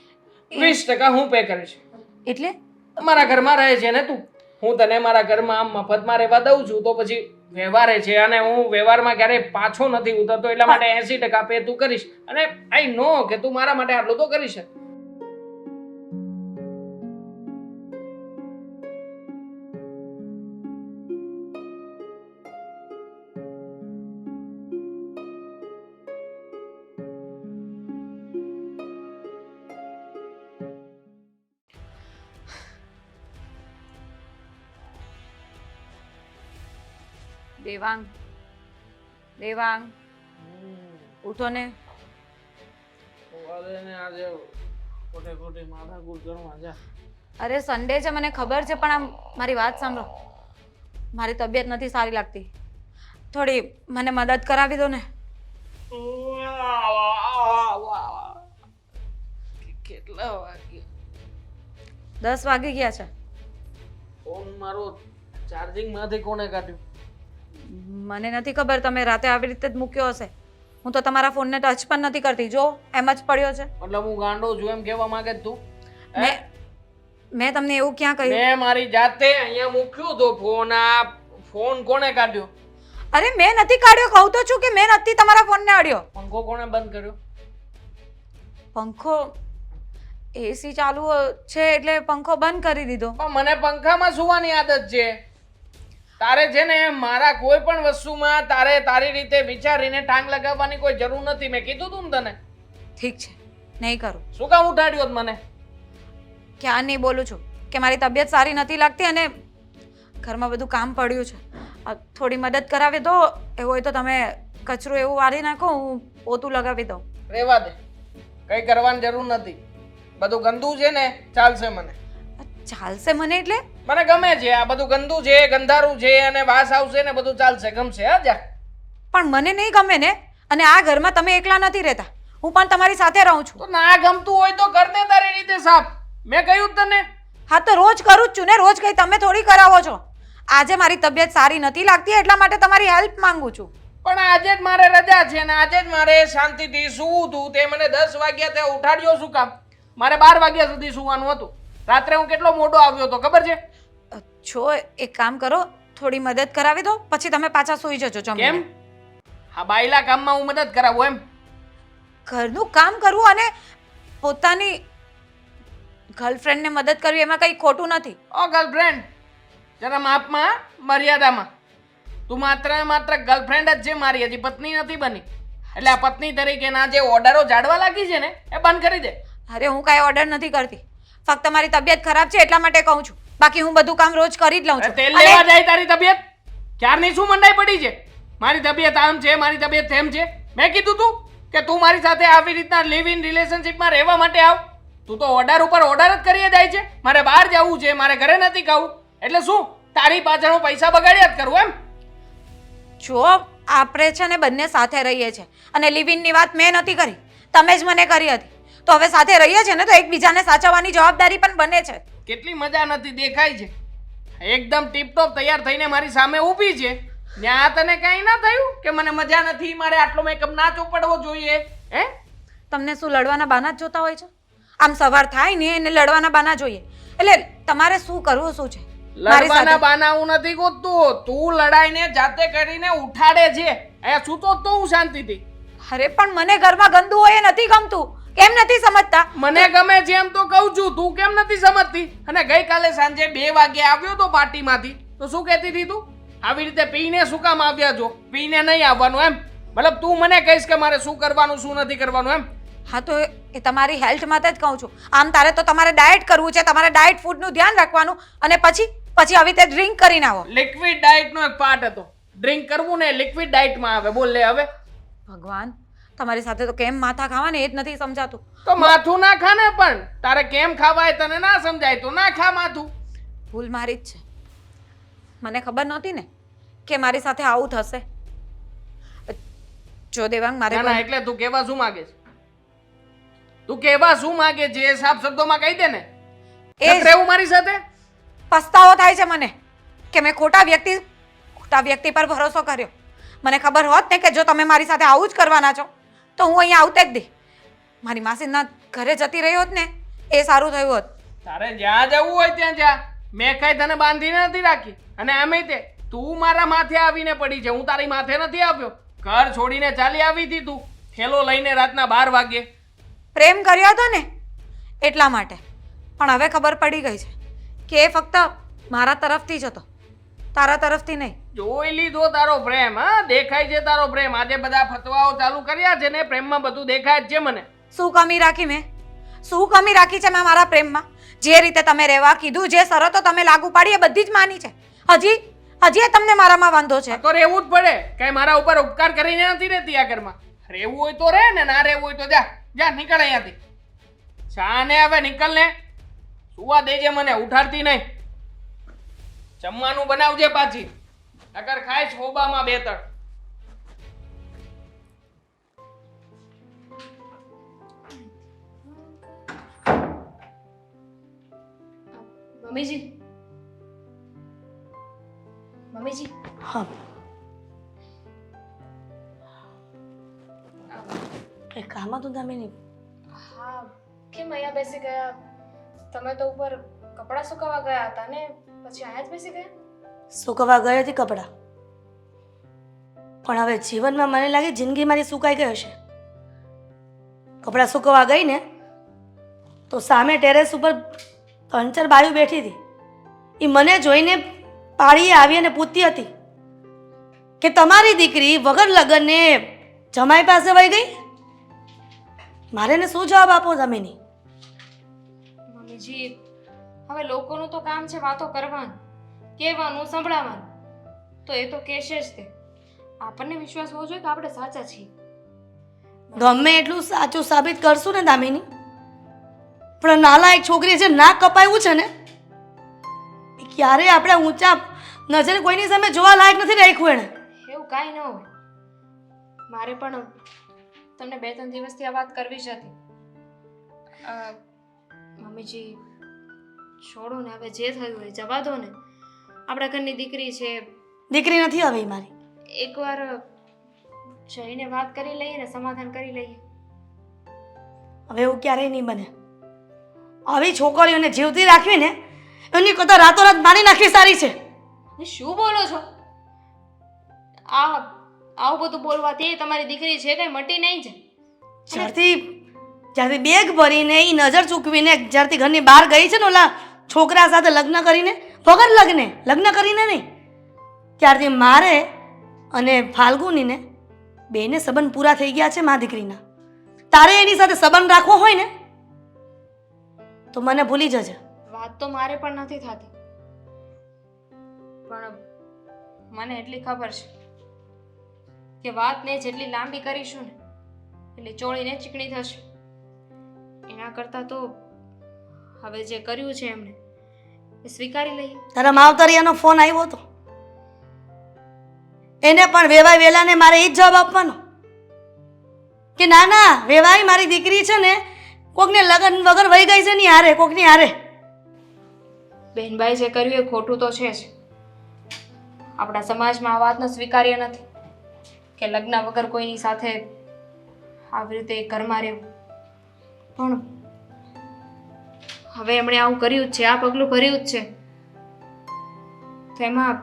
20% હું પે કરીશ. એટલે મારા ઘરમાં રહે છે ને તું, હું તને મારા ઘરમાં મફતમાં રહેવા દઉં છું, તો પછી વ્યવહારે છે અને હું વ્યવહારમાં ક્યારેય પાછો નથી ઉતરતો, એટલા માટે 80% પે તું કરીશ. અને આઈ નો કે તું મારા માટે આટલું તો કરીશ. દેવાંગ, દેવાંગ, ઉઠો ને. અરે સન્ડે છે, મને ખબર છે, પણ આમ મારી વાત સાંભળો. મારી તબિયત નથી સારી લાગતી, થોડી મને મદદ કરાવી દો ને. કેટલા વાગે? 10 વાગી ગયા છે. ફોન મારો ચાર્જિંગ માંથી કોણે કાઢ્યું? મને નથી ખબર, તમે રાતે આવી રીતે જ મૂક્યો હશે. હું તો તમારા ફોનને ટચ પણ નથી કરતી, જો એમ જ પડ્યો છે. મતલબ હું ગાંડો છું એમ કહેવા માંગે છે તું? મેં તમને એવું ક્યાં કહ્યું? મેં મારી જાતે અહીંયા મૂક્યો તો ફોન. આ ફોન કોણે કાઢ્યો? અરે મેં નથી કાઢ્યો, કહું તો છું કે મેં નથી તમારા ફોનને અડ્યો. પંખો કોણે બંધ કર્યો? પંખો એસી ચાલુ છે એટલે પંખો બંધ કરી દીધો. પણ મને પંખામાં સુવાની આદત છે. તારે છે ને મારા કોઈ પણ વસ્તુમાં તારે તારી રીતે વિચારીને ટાંગ લગાવવાની કોઈ જરૂર નથી. મેં કીધું તું ને તને. ઠીક છે, નહીં કરું. શું કામ ઉઠાડ્યો જ મને? ક્યાં નહીં બોલું છું કે મારી તબિયત સારી નથી લાગતી અને ઘરમાં બધું કામ પડ્યું છે. થોડી મદદ કરાવી દો. એવું હોય તો તમે કચરું એવું વાળી નાખો, હું પોતું લગાવી દઉં. રહેવા દે, કઈ કરવાની જરૂર નથી. બધું ગંદુ છે ને ચાલશે મને. ચાલશે મને એટલે? મને ગમે છે આ બધું ગંદુ છે, ગંધારું છે અને વાસ આવશે ને બધું ચાલશે, ગમશે. હા જા. પણ મને નહીં ગમે ને. અને આ ઘરમાં તમે એકલા નથી રહેતા, હું પણ તમારી સાથે રહું છું. તો ના ગમતું હોય તો કર દે તારી રીતે સાફ. મેં કહ્યું તને. હા તો રોજ કરું જ છું ને, રોજ કઈ તમે થોડી કરાવો છો. આજે મારી તબિયત સારી નથી લાગતી એટલા માટે તમારી હેલ્પ માંગુ છું. પણ આજે જ મારે રજા છે ને આજે જ મારે શાંતિથી સૂવું હતું. તે મને 10 વાગ્યા તે ઉઠાડ્યો શું કામ? મારે 12 વાગ્યા સુધી સૂવાનું હતું. રાત્રે હું કેટલો મોડો આવ્યો તો ખબર છે? છો એક કામ કરો, થોડી મદદ કરાવી દો, પછી તમે પાછા સૂઈ જજો. કેમ? જમીને. હા, બાયલા કામમાં હું મદદ કરાવું એમ? ઘરનું કામ કરવું અને પોતાની ગર્લફ્રેન્ડને મદદ કરવી એમાં કંઈ ખોટું નથી. ઓ ગર્લફ્રેન્ડ, જરા માપમાં, મર્યાદામાં. તું માત્ર ને માત્ર ગર્લફ્રેન્ડ જ છે મારી, હજી પત્ની નથી બની. એટલે આ પત્ની તરીકેના જે ઓર્ડરો જાડવા લાગી છે ને એ બંધ કરી દે. અરે હું કાંઈ ઓર્ડર નથી કરતી, ફક્ત મારી તબિયત ખરાબ છે એટલા માટે કહું છું. બાકી હું બધું કામ રોજ કરી જ લઉં છું. તેલ લેવા જાય તારી તબિયત? ક્યારની શું મંડાઈ પડી છે? મારી તબિયત આમ છે, મારી તબિયત તેમ છે. મેં કીધું તું કે તું મારી સાથે આવી રીતના લિવ ઇન રિલેશનશિપમાં રહેવા માટે આવ. તું તો ઓર્ડર ઉપર ઓર્ડર જ કરીએ જાય છે. મારે બહાર જવું છે, મારે ઘરે નથી ખાવું, એટલે શું તારી પાછળ હું પૈસા બગાડ્યા જ કરું એમ? જો આપણે છે ને બંને સાથે રહીએ છીએ અને લિવ ઇનની વાત મેં નથી કરી, તમે જ મને કરી હતી. તો હવે સાથે રહીએ છીએ ને તો એકબીજાને સાચવવાની જવાબદારી પણ બને છે. કેટલી મજા નથી દેખાય છે. એકદમ ટીપટોપ તૈયાર થઈને મારી સામે ઊભી છે. ત્યાં તને કઈ ના થયું કે મને મજા નથી, મારે આટલો મેકઅપ ના ચોપડવો જોઈએ? હે? તમને શું લડવાના બાના જ જોતા હોય છે? આમ સવાર થાય ને એને લડવાના બાના જોઈએ. એટલે તમારે શું કરવું શું છે? મારી લડવાના સાથે બાના હું નથી ગોતતો. તું લડાઈને જાતે કરીને ઉઠાડે છે. અહીંયા સૂતો જ તો હું શાંતિથી. અરે પણ મને ઘરમાં ગંદુ હોય એ નથી ગમતું. કેમ નથી સમજતા? મને ગમે છે એમ તો કહું છું, તું કેમ નથી સમજતી? અને ગઈકાલે સાંજે 2 વાગે આવ્યો તો પાર્ટીમાંથી, તો શું કહેતી હતી તું? આવી રીતે પીને શું કામ આવ્યા છો? પીને નહીં આવવાનું એમ? મતલબ તું મને કહીશ કે મારે શું કરવાનું શું નથી કરવાનું એમ? હા તો એ તમારી હેલ્થ માટે જ કહું છું. આમ તારે તો તમારે ડાયટ કરવું છે, તમારે ડાયટ ફૂડનું ધ્યાન રાખવાનું અને પછી આવી રીતે ડ્રિંક કરીને આવો. લિક્વિડ ડાયટનો એક પાર્ટ હતો. ડ્રિંક કરવું ને લિક્વિડ ડાયટમાં આવે. બોલ લે હવે. ભગવાન, તમારી સાથે તો કેમ માથા ખાવા ને એ જ નથી સમજાતું. તો માથું ના ખા ને, પણ તારે કેમ ખાવાય તને ના સમજાય તો ના ખા માથું. ભૂલ મારી જ છે. મને ખબર નહોતી ને કે મારી સાથે આવું થશે. જો દેવાંગ, મારે ના ના, એટલે તું કેવા શું માંગે છે? તું કેવા શું માંગે છે એ સાફ શબ્દોમાં કહી દે ને. એ નત રહેવું મારી સાથે. પસ્તાવો થાય છે મને કે મેં ખોટા વ્યક્તિ પર ભરોસો કર્યો. મને ખબર હોત ને કે જો તમે મારી સાથે આવું જ કરવાના છો તો હું અહીંયા આવતે જ દે. મારી માસીના ઘરે જતી રહી હોત ને એ સારું થયું હોત. તારે જ્યાં જવું હોય ત્યાં જા. મેં કઈ તને બાંધીને નથી રાખી. અને આમે તે તું મારા માથે આવીને પડી છે, હું તારી માથે નથી આવ્યો. ઘર છોડીને ચાલી આવી હતી તું, થેલો લઈને રાતના 12 વાગે. પ્રેમ કર્યો હતો ને એટલા માટે. પણ હવે ખબર પડી ગઈ છે કે એ ફક્ત મારા તરફથી જ હતો, તારા તરફથી નહીં. જોઈ લીધો તારો પ્રેમ. હા, દેખાય છે તારો પ્રેમ. આજે બધા ફતવાઓ ચાલુ કર્યા છે ને પ્રેમમાં બધું દેખાય જ છે મને. શું કમી રાખી મેં? શું કમી રાખી છે મેં મારા પ્રેમમાં? જે રીતે તમે રહેવા કીધું, જે શરતો તમે લાગુ પાડી એ બધી જ માની છે. હજી તમને મારામાં વાંધો છે? તો રહેવું જ પડે. કઈ મારા ઉપર ઉપકાર કરીને નથી રહેતી આ ઘરમાં. રહેવું હોય તો રહે ને, ના રહેવું હોય તો જા જા, નીકળ અહીંયાથી. શાને હવે નીકળ ને. સુવા દેજે મને, ઉઠાડતી નહીં. જમવાનું બનાવજે પાછી, અગર ખાય છોબામાં 2-3. મમ્મીજી, મમ્મીજી, હા, કઈ કામ હતું દામિની? હા, કેમ અહીંયા બેસી ગયા? તમે તો ઉપર કપડાં સુકાવા ગયા હતા ને પછી અહીંયા જ બેસી ગયા? સુકવવા ગઈ હતી કપડાં, પણ હવે જીવનમાં મને લાગે જિંદગી મારી સુકાઈ ગઈ હશે. કપડાં સુકવવા ગઈ ને તો સામે ટેરેસ ઉપર 3-4 બાયું બેઠી હતી. એ મને જોઈને પાળીએ આવી અને પૂછતી હતી કે તમારી દીકરી વગર લગ્નને જમાઈ પાસે વહી ગઈ. મારે એને શું જવાબ આપો દામિની? મમ્મીજી, હવે લોકોનું તો કામ છે વાતો કરવાનું, કહેવાનું, સંભળાવવાનું. તો એ તો કહેશે જ તે. આપણને વિશ્વાસ હોવો જોઈએ કે આપણે સાચા છીએ. ગમે એટલું સાચું સાબિત કરશું ને દામિની, પણ નાલાયક છોકરી જે નાક કપાયું છે ને એ ક્યારે આપણે ઊંચા નજરે કોઈની સામે જોવા લાયક નથી રાખ્યું એને. એવું કાંઈ ન હોય. મારે પણ તમને 2-3 દિવસથી આ વાત કરવી જ હતી. મમ્મીજી, છોડો ને, હવે જે થયું હોય જવા દો ને. આપણા ઘરની દીકરી છે. દીકરી નથી હવે ઈ મારી. એકવાર જઈને વાત કરી લઈએ ને, સમાધાન કરી લઈએ. હવે એવું ક્યારેય નહીં બને. આવી છોકરીઓને જીવતી રાખવી ને એની કરતાં રાતોરાત મારી નાખવી સારી છે. શું બોલો છો? આવું બધું બોલવાથી તમારી દીકરી છે કઈ મટી નહીં છે. જ્યારથી બેગ ભરીને એ નજર ચૂકવીને જ્યારથી ઘરની બહાર ગઈ છે ને ઓલા છોકરા સાથે લગ્ન કરીને, વગર લગ્ન કરીને નહીં, ત્યારથી મારે અને ફાલ્ગુનીને બેને સંબંધ પૂરા થઈ ગયા છે મા દીકરીના. તારે એની સાથે સંબંધ રાખવો હોય ને તો મને ભૂલી જજે. વાત તો મારે પણ નથી થતી, પણ મને એટલી ખબર છે કે વાતને જેટલી લાંબી કરીશું ને એટલી ચોળીને ચીકણી થશે. એના કરતાં તો હવે જે કર્યું છે એમણે એ સ્વીકારી લઈએ. તારા માવતરિયાનો ફોન આવ્યો હતો, એને પણ વેવાઈ વેલાને મારે એ જ જવાબ આપવાનો કે ના ના વેવાઈ મારી દીકરી છે ને કોકને લગન વગર વહી ગઈ છે ની હારે, કોકની હારે. બહેનભાઈ જે કર્યું એ ખોટું તો છે જ. આપણા સમાજમાં આ વાતનો સ્વીકાર્ય નથી કે લગ્ન વગર કોઈની સાથે આવી રીતે ઘરમાં રહેવું. પણ હવે એમણે આવું કર્યું જ છે, આ પગલું ભર્યું જ છે, તો એમાં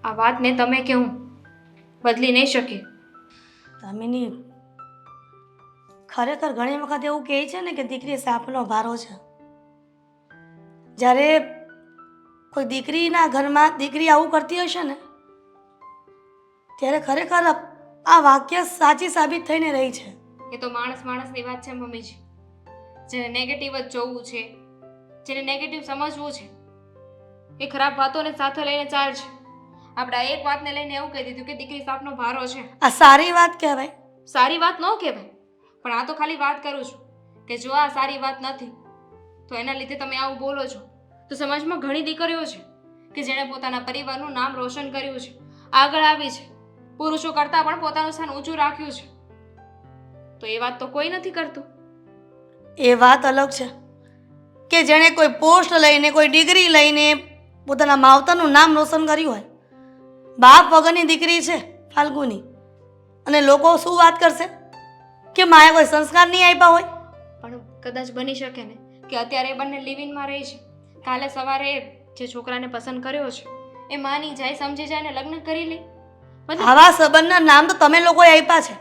આ વાતને તમે કે હું બદલી નહીં શકે. દામિની, ખરેખર ઘણી વખત એવું કહે છે ને કે દીકરી સાપનો ભારો છે. જ્યારે કોઈ દીકરીના ઘરમાં દીકરી આવું કરતી હશે ને ત્યારે ખરેખર આ વાક્ય સાચી સાબિત થઈને રહી છે. એ તો માણસની વાત છે મમ્મીજી. જેને નેગેટિવ જ જોવું છે, જેને નેગેટિવ સમજવું છે, એ ખરાબ વાતોને સાથે લઈને ચાલશે. આપણે આ એક વાતને લઈને એવું કહી દીધું કે દીકરી સાપનો ભારો છે. આ સારી વાત કહેવાય? સારી વાત ન કહેવાય, પણ આ તો ખાલી વાત કરું છું કે જો આ સારી વાત નથી તો એના લીધે તમે આવું બોલો છો. તો સમાજમાં ઘણી દીકરીઓ છે કે જેણે પોતાના પરિવારનું નામ રોશન કર્યું છે, આગળ આવી છે, પુરુષો કરતાં પણ પોતાનું સ્થાન ઊંચું રાખ્યું છે. તો એ વાત તો કોઈ નથી કરતું. એ વાત અલગ છે કે જેણે કોઈ પોસ્ટ લઈને, કોઈ ડિગ્રી લઈને પોતાના માવતરનું નામ રોશન કર્યું હોય. બાપ વગરની દીકરી છે ફાલ્ગુની, અને લોકો શું વાત કરશે કે માએ કોઈ સંસ્કાર નહીં આપ્યા હોય. પણ કદાચ બની શકે ને કે અત્યારે એ બંને લિવિનમાં રહે છે, કાલે સવારે જે છોકરાને પસંદ કર્યો છે એ માની જાય, સમજી જાય ને લગ્ન કરી લે. મતલબ આવા સંબંધના નામ તો તમે લોકોએ આપ્યા છે.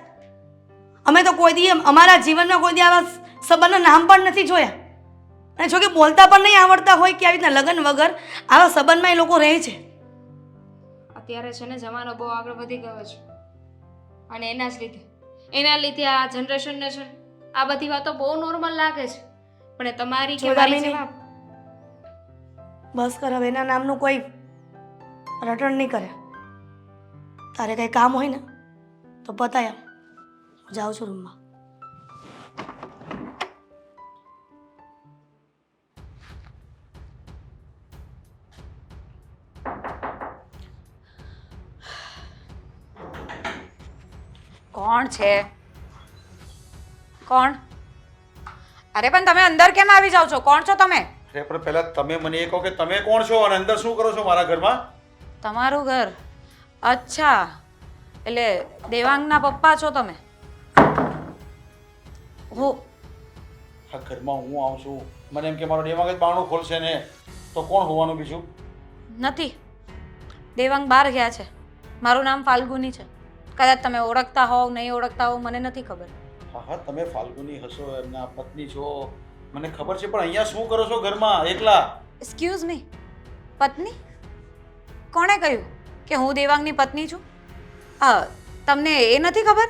અમે તો કોઈ દી અમારા જીવનમાં કોઈ દી આવા સંબંધના નામ પણ નથી જોયા. અને જો કે બોલતા પણ નહીં આવડતા હોય કે આવી રીતના લગ્ન વગર આવા સંબંધમાં એ લોકો રહે છે. અત્યારે છે ને જમાનો બહુ આગળ વધી ગયો છે અને એના લીધે આ જનરેશનને છે આ બધી વાતો બહુ નોર્મલ લાગે છે. પણ એ તમારી કે મારી જેવા બસ કર હવે, એના નામનું કોઈ રટણ નહીં કરે. તારે કંઈ કામ હોય ને તો પતાય. હું જાઉં છું રૂમમાં. કોણ છે? કોણ? અરે પણ તમે અંદર કેમ આવી જાઓ છો? કોણ છો તમે? અરે પણ પહેલા તમે મને એ કહો કે તમે કોણ છો અને અંદર શું કરો છો મારા ઘરમાં? તમારું ઘર? અચ્છા, એટલે દેવાંગના પપ્પા છો તમે? હું આ ઘરમાં હું આવું છું, મને એમ કે મારો દેવાંગ જ બારણું ખોલશે ને, તો કોણ હોવાનું બીજું? નથી, દેવાંગ બહાર ગયા છે. મારું નામ ફાલ્ગુની છે. કદાચ તમે ઓળખતા હોવ, નહીં ઓળખતા હોવ, મને નથી ખબર. હા હા, તમે ફાલ્ગુની હશો, એમના પત્ની છો, મને ખબર છે. પણ અહીંયા શું કરો છો ઘરમાં એકલા? એક્સક્યુઝ મી, પત્ની? કોણે કહ્યું કે હું દેવાંગની પત્ની છું? તમને એ નથી ખબર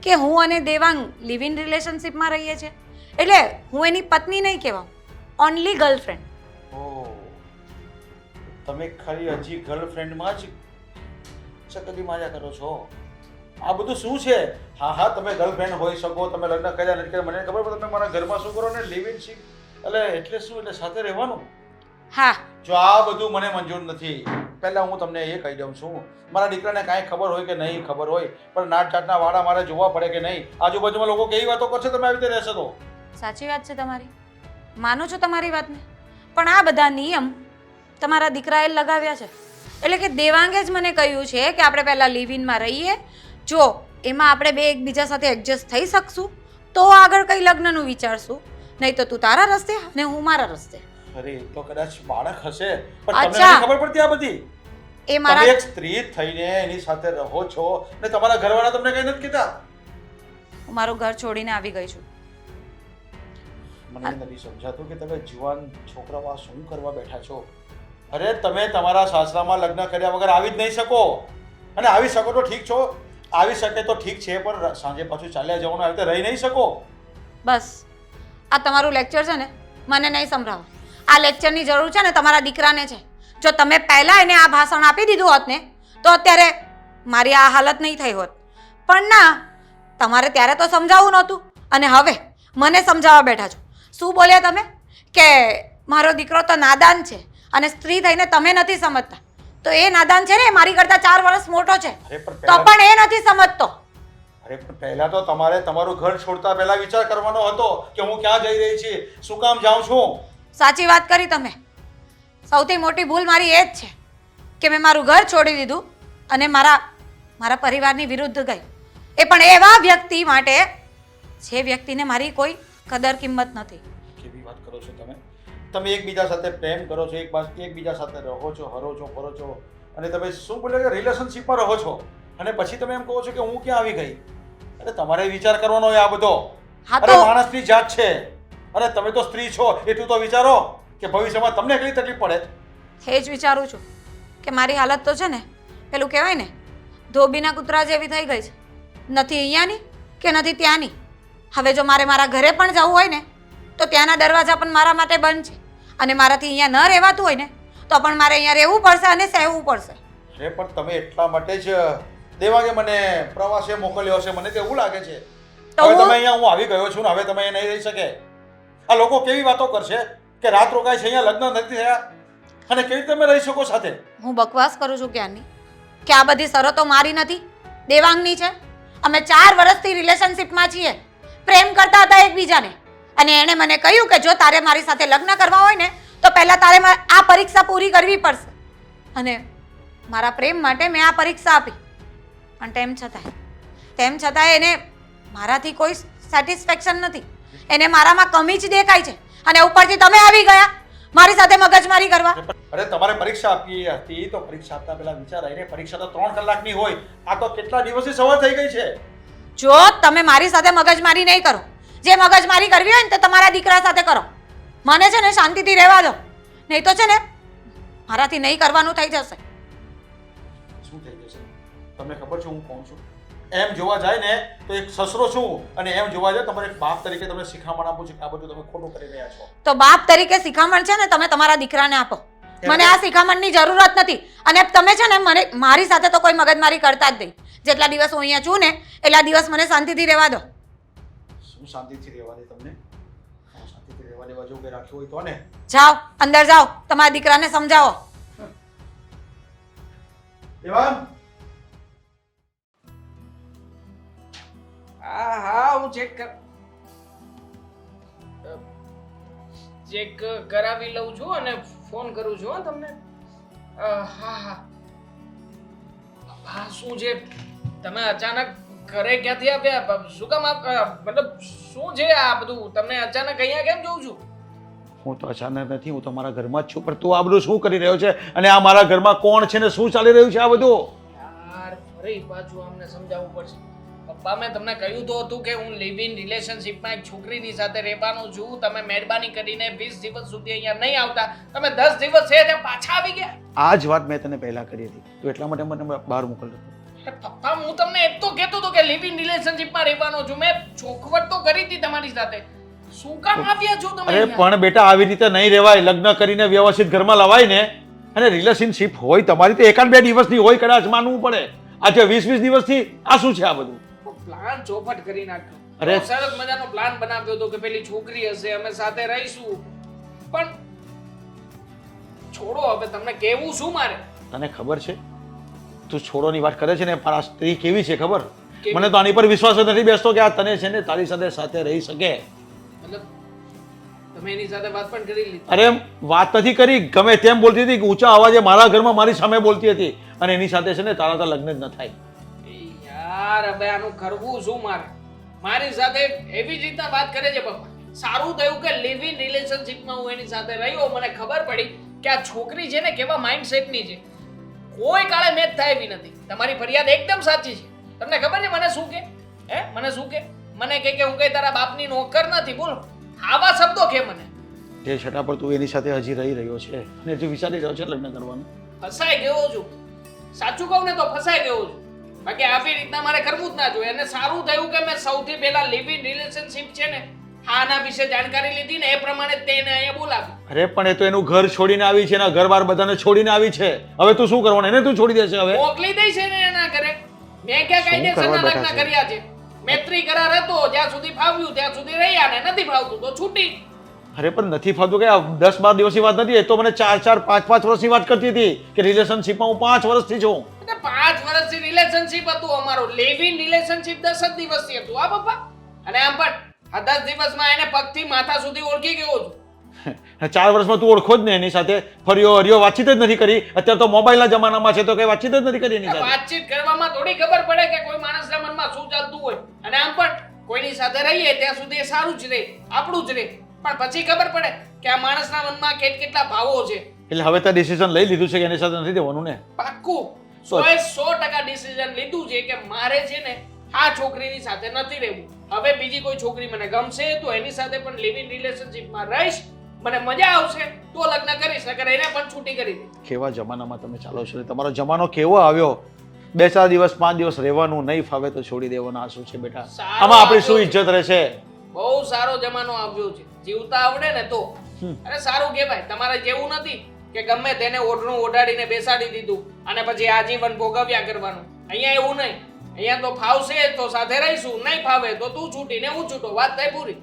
કે હું અને દેવાંગ લિવ ઇન રિલેશનશિપમાં રહીએ છીએ? એટલે હું એની પત્ની નહીં કહેવાઉં, ઓનલી ગર્લફ્રેન્ડ. ઓ, તમે ખાલી હજી ગર્લફ્રેન્ડમાં જ ચકલી માજા કરો છો? આ બધું શું છે? હા હા, તમે ગર્લફ્રેન્ડ હોઈ શકો, તમે લગ્ન કર્યા નથી કર્યા મને ખબર, પણ તમે મારા ઘરમાં શું કરો ને? લિવ ઇન શીપ એટલે શું? એટલે સાથે રહેવાનું? હા, જો આ બધું મને મંજૂર નથી. પહેલા હું તમને એ કહી દઉં છું, મારા દીકરાને કાંઈ ખબર હોય કે નહીં ખબર હોય, પણ નાટ જાતના વાળા મારે જોવા પડે કે નહીં? આજુબાજુમાં લોકો કેવી વાતો કરશે તમે આવી રીતે રહેશો તો? સાચી વાત છે તમારી, માનું છું તમારી વાતને, પણ આ બધા નિયમ તમારા દીકરાએ લગાવ્યા છે. એટલે કે દેવાંગે જ મને કહ્યું છે કે આપણે પહેલાં લિવ ઇનમાં રહીએ, જો એમાં આપણે બે એકબીજા સાથે એડજસ્ટ થઈ શકશું તો આગળ કંઈ લગ્નનું વિચારશું, નહીં તો તું તારા રસ્તે અને હું મારા રસ્તે. અરે તો કદાચ બાળક હશે, પણ તમને નથી ખબર પડતી આ બધી? એ મારા તમે એક સ્ત્રી થઈને એની સાથે રહો છો ને તમારા ઘરવાળા તમને કંઈ નથી કહેતા? હું મારું ઘર છોડીને આવી ગઈ છું. મને નથી સમજાતું કે તમે જુવાન છોકરાઓ આ શું કરવા બેઠા છો? અરે તમે તમારા સાસરામાં લગ્ન કર્યા વગર આવી જ નહીં શકો, અને આવી શકો તો ઠીક છો, આવી શકે તો ઠીક છે, પણ સાંજે પાછું ચાલ્યા જવાનું આવી રીતે રહી નહીં શકો. બસ આ તમારું લેક્ચર છે ને મને નહીં સંભળાવો. આ લેક્ચરની જરૂર છે ને તમારા દીકરાને છે. જો તમે પહેલાં એને આ ભાષણ આપી દીધું હોત ને તો અત્યારે મારી આ હાલત નહીં થઈ હોત. પણ ના, તમારે ત્યારે તો સમજાવવું નહોતું અને હવે મને સમજાવવા બેઠા છો. શું બોલ્યા તમે? કે મારો દીકરો તો નાદાન છે અને સ્ત્રી થઈને તમે નથી સમજતા. તો એ નાદાન છે ને, મારી કરતાં 4 વર્ષ મોટો છે, તો પણ એ નથી સમજતો. અરે પણ પહેલા તો તમારે તમારું ઘર છોડતા પહેલા વિચાર કરવાનો હતો કે હું ક્યાં જઈ રહી છું, શું કામ જાઉં છું. સાચી વાત કરી તમે. સૌથી મોટી ભૂલ મારી એ જ છે કે મેં મારું ઘર છોડી દીધું અને મારા પરિવારની વિરુદ્ધ ગઈ, એ પણ એવા વ્યક્તિ માટે જે વ્યક્તિને મારી કોઈ કદર કિંમત નથી. કેવી વાત કરો છો તમે? તમે એકબીજા સાથે પ્રેમ કરો છો, એકબીજા સાથે રહો છો, હરો છો, ફરો છો, અને તમે શું બોલે કે રિલેશનશિપમાં રહો છો, અને પછી તમે એમ કહો છો કે હું ક્યાં આવી ગઈ? અરે તમારે વિચાર કરવાનો હોય આ બધો. અરે માણસની જાત છે, અને તમે તો સ્ત્રી છો, એટલું તો વિચારો કે ભવિષ્યમાં તમને કેટલી તકલીફ પડે. એ જ વિચારું છું કે મારી હાલત તો છે ને પેલું કહેવાય ને ધોબીના કૂતરા જેવી થઈ ગઈ છે. નથી અહીંયાની કે નથી ત્યાંની. હવે જો મારે મારા ઘરે પણ જવું હોય ને તો ત્યાંના દરવાજા પણ મારા માટે બંધ છે અને મારાથી અહીંયા ન રહેવાતું હોય ને તો પણ મારે અહીંયા રહેવું પડશે અને સહેવું પડશે. અરે પણ તમે એટલા માટે જ દેવાંગે મને પ્રવાસે મોકલ્યો હશે, મને તો એવું લાગે છે. તો હવે હું- તમે અહીંયા હું આવી ગયો છું ને હવે તમે અહીંયા નહીં રહી શકે. આ લોકો કેવી વાતો કરશે કે રાત રોકાય છે, અહીંયા લગ્ન નથી થયા અને કેવી રીતે તમે રહી શકો સાથે? હું બકવાસ કરું છું ક્યારની કે આ બધી શરતો મારી નથી, દેવાંગની છે. અમે 4 વર્ષથી રિલેશનશિપમાં છીએ, પ્રેમ કરતા હતા એકબીજાને અને એણે મને કહ્યું કે જો તારે મારી સાથે લગ્ન કરવા હોય ને તો પહેલાં તારે આ પરીક્ષા પૂરી કરવી પડશે. અને મારા પ્રેમ માટે મેં આ પરીક્ષા આપી પણ તેમ છતાંય એને મારાથી કોઈ સેટિસ્ફેક્શન નથી. એને મારામાં કમી જ દેખાય છે અને ઉપરથી તમે આવી ગયા મારી સાથે મગજમારી કરવા. અરે તમારે પરીક્ષા આપવી હતી તો પરીક્ષા આપતા પહેલા વિચાર આવીને પરીક્ષા તો 3 કલાકની હોય, આ તો કેટલા દિવસથી સવાર થઈ ગઈ છે. જો તમે મારી સાથે મગજમારી નહીં કરો, જે મગજમારી કરવી હોય ને તે તમારા દીકરા સાથે કરો. મને છે ને શાંતિથી રહેવા દો, નહીં તો છે ને મારાથી નહીં કરવાનું થઈ જશે. શું થઈ જશે? તમને ખબર છે હું કોણ છું? એમ જોવા જાય ને તો એક સસરો છું અને એમ જોવા જાય તમારે એક બાપ તરીકે તમને શિખામણ આપું છું કે આ બધું તમે ખોટું કરી રહ્યા છો. તો બાપ તરીકે શિખામણ છે ને તમે તમારા દીકરાને આપો. મને આ શિખામણની જરૂરત નથી અને તમે છે ને મને મારી સાથે તો કોઈ મગજમારી કરતા જ નહીં. જેટલા દિવસ હું અહીંયા છું ને એટલા દિવસ મને શાંતિથી રહેવા દો. શું શાંતિથી રહેવા દે તમને? શાંતિથી રહેવા દેવા જેવું કંઈ રાખ્યું હોય તો ને. જાઓ અંદર જાઓ, તમારા દીકરાને સમજાવો. દેવાંગ, હા હું ચેક કરાવી લઉં છું અને ફોન કરું છું હો તમને. હા શું છે, તમે અચાનક ઘરે ક્યાંથી આવ્યા? શું કામ મતલબ શું છે આ બધું? તમને અચાનક અહીંયા કેમ જોઉં છું? હું તો અચાનક નથી, હું તો મારા ઘરમાં જ છું, પણ તું આ બધું શું કરી રહ્યો છે અને આ મારા ઘરમાં કોણ છે ને શું ચાલી રહ્યું છે આ બધું? યાર ફરી પાછું અમને સમજાવવું પડશે. પપ્પા મેં તમને કહ્યું તો હતું કે હું લિવ ઇન રિલેશનશિપમાં એક છોકરીની સાથે રહેવાનો છું. તમે મહેરબાની કરીને 20 દિવસ સુધી અહીંયા નહીં આવતા. તમે 10 દિવસ છે ત્યાં પાછા આવી ગયા. આ જ વાત મેં તને પહેલા કરી હતી, તો એટલા માટે મને બહાર મોકલ્યો હતો. પપ્પા હું તમને એ તો કહેતો હતો કે લિવ ઇન રિલેશનશિપમાં રહેવાનો છું. મેં ચોખવટ તો કરી હતી તમારી સાથે. શું કામ આવ્યા છો તમે અરે અહીંયા? પણ બેટા આવી રીતે નહીં રહેવાય. લગ્ન કરીને વ્યવસ્થિત ઘરમાં લવાય ને. અને રિલેશનશિપ હોય તમારી તો 1-2 દિવસની હોય, કદાચ માનવું પડે. આજે 20 દિવસથી આ શું છે આ બધું? પ્લાન ચોપટ કરી નાખ્યો. અરે! બહુ સરસ મજાનો પ્લાન બનાવ્યો હતો કે પેલી છોકરી હશે, અમે સાથે રહીશું. પણ છોડો હવે, તમને કહેવું શું મારે? તને ખબર છે તું છોડોની વાત કરે છે ને, મારા સ્ત્રી કેવી છે ખબર? કેવી? મને તો આની પર વિશ્વાસ જ નથી બેસતો કે આ તને છે ને તારી સાથે રહી શકે. મતલબ તમે એની સાથે વાત પણ કરી લીધી? અરે વાત નથી કરી, ગમે તેમ બોલતી હતી, ઊંચા અવાજે મારા ઘરમાં મારી સામે બોલતી હતી અને એની સાથે છે ને તારા તો લગ્ન જ ન થાય. યાર હવે આનું કરવું શું મારે? મારી સાથે એવી જ રીતના વાત કરે છે પપ્પા. સારું થયું કે લિવ ઇન રિલેશનશિપમાં હું એની સાથે રહ્યો. મને ખબર પડી કે આ છોકરી છે ને કેવા માઇન્ડસેટની છે. કોઈ કાળે મેચ થાય એવી નથી. તમારી ફરિયાદ એકદમ સાચી છે. તમને ખબર છે મને શું કે? મને શું કે? મને કે હું કઈ તારા બાપની નોકર નથી. બોલો આવા શબ્દો કે મને. તે છતાં પણ તું એની સાથે હજી રહી રહ્યો છે અને તું વિચારી રહ્યો છે લગ્ન કરવાનું. ફસાઈ ગયો છું. સાચું કહું ને તો ફસાઈ ગયો છું. બાકી આવી રીતના મારે કરવું જ ના જોઈએ. અને સારું થયું કે મેં સૌથી પહેલા લિવ ઇન રિલેશનશિપ છે ને આના વિશે જાણકારી લીધી ને એ પ્રમાણે તેને અહીંયા બોલાવી. અરે પણ એ તો એનું ઘર છોડીને આવી છે, એના ઘર-બાર બધાને છોડીને આવી છે. હવે તું શું કરવાનું? એને તું છોડી દેશે હવે? મોકલી દઈ છે ને એના ઘરે. મેં ક્યાં કાયદેસરના બેઠા લગ્ન છે? કર્યા છે? મૈત્રી કરાર હતો, જ્યાં સુધી ફાવ્યું ત્યાં સુધી રહ્યા ને નથી ફાવતું તો છૂટી. અરે પણ નથી ફાવતું કે 10-12 દિવસની વાત નથી. એ તો મને 4-4 5-5 વર્ષની વાત કરતી હતી કે રિલેશનશિપમાં હું 5 વર્ષથી છું. એટલે 5 વર્ષથી રિલેશનશિપ હતું અમારું. લિવ ઇન રિલેશનશિપ 10 જ દિવસથી હતું. આ પપ્પા અને આમ પણ આ 10 દિવસમાં એને પગથી માથા સુધી ઓળખી ગયો છું. 4 વર્ષમાં તું ઓળખો જ ને એની સાથે, ફર્યો હર્યો, વાતચીત જ નથી કરી. અત્યારે તો મોબાઈલના જમાનામાં છે તો કઈ વાતચીત જ નથી કરી એની સાથે. વાતચીત કરવામાં થોડી ખબર પડે કે કોઈ માણસના મનમાં શું ચાલતું હોય. અને આમ પણ કોઈની સાથે રહીએ ત્યાં સુધી એ સારું જ રહે, આપણું જ રહે. પણ પછી ખબર પડે કે આ માણસના મનમાં કેટલા ભાવો છે. એટલે હવે તો ડિસિઝન લઈ લીધું છે કે એની સાથે નથી દેવાનું ને? પાક્કું 100% ડિસિઝન લીધું છે કે મારે છે ને આ છોકરીની સાથે નથી રહેવું. હવે બીજી કોઈ છોકરી મને ગમશે તો એની સાથે પણ લિવ ઇન રિલેશનશિપમાં રહીશ. મને મજા આવશે તો લગ્ન કરીશ, નકર એને પણ છૂટી કરી દે. કેવા જમાનામાં તમે ચાલો છો? તમારો જમાનો કેવો આવ્યો? 2-4 દિવસ 5 દિવસ રહેવાનું નહીં ફાવે તો છોડી દેવાનું. આ શું છે બેટા? સારું આમાં આપણી શું આવ્યું. ઇજ્જત રહેશે? બહુ સારો જમાનો આવ્યો છે, જીવતા આવડે ને તો. અરે સારું કહેવાય. તમારે જેવું નથી કે ગમે તેને ઓઢણું ઓઢાડીને બેસાડી દીધું અને પછી આજીવન ભોગવ્યા કરવાનું. અહીંયા એવું નહીં. અહીંયા તો ફાવશે તો સાથે રહીશું, નહીં ફાવે તો તું છૂટીને હું છૂટો. વાત થઈ પૂરી.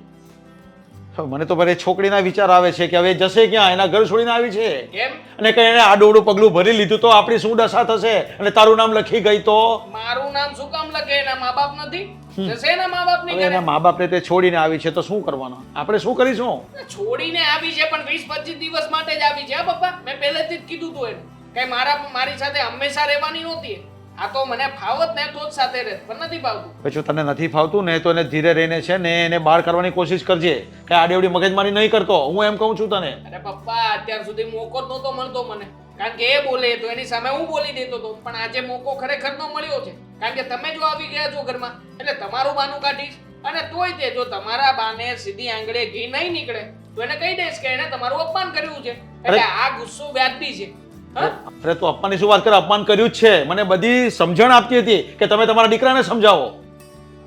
મને તો મારી છોકરીના વિચાર આવે છે કે હવે જશે ક્યાં? એના ઘર છોડીને આવી છે કેમ? અને કઈ એને આડોડું પગલું ભરી લીધું તો આપણી શું દશા થશે? અને તારું નામ લખી ગઈ તો? મારું નામ શું કામ લખે? એના મા બાપ નથી? જશે એના મા બાપ ની હવે એના ઘરે. મા બાપને તે છોડીને આવી છે તો શું કરવાનું? આપણે શું કરીશું? છોડીને આવી છે પણ 20-25 દિવસ માટે જ આવી છે. હા પપ્પા, મેં પહેલેથી જ કીધું તું એને કઈ મારી સાથે હંમેશા રહેવાની નહોતી. આ તો મને ફાવત ને તો જ સાથે રહે, પણ નથી ફાવતું. હવે જો તને નથી ફાવતું ને તો એને ધીરે રહીને છે ને એને બહાર કરવાની કોશિશ કરજે. કે આડેવડી મગજમારી નહીં કરતો, હું એમ કહું છું તને. અરે પપ્પા, અત્યાર સુધી મોકો જ નહોતો મળતો મને, કારણ કે એ બોલે તો એની સામે હું બોલી દેતો હતો. પણ આજે મોકો ખરેખર નો મળ્યો છે, કારણ કે તમે જો આવી ગયા છો ઘરમાં એટલે તમારું બાનું કાઢીશ. અને તોય તે જો તમારા બાને સીધી આંગળે ઘી નહીં નીકળે તો એને કહી દઈશ કે એને તમારું અપમાન કર્યું છે. એટલે આ ગુસ્સો વ્યાજબી છે. હા? અરે તું અપમાનની શું વાત કરે? અપમાન કર્યું જ છે. મને બધી સમજણ આપતી હતી કે તમે તમારા દીકરાને સમજાવો.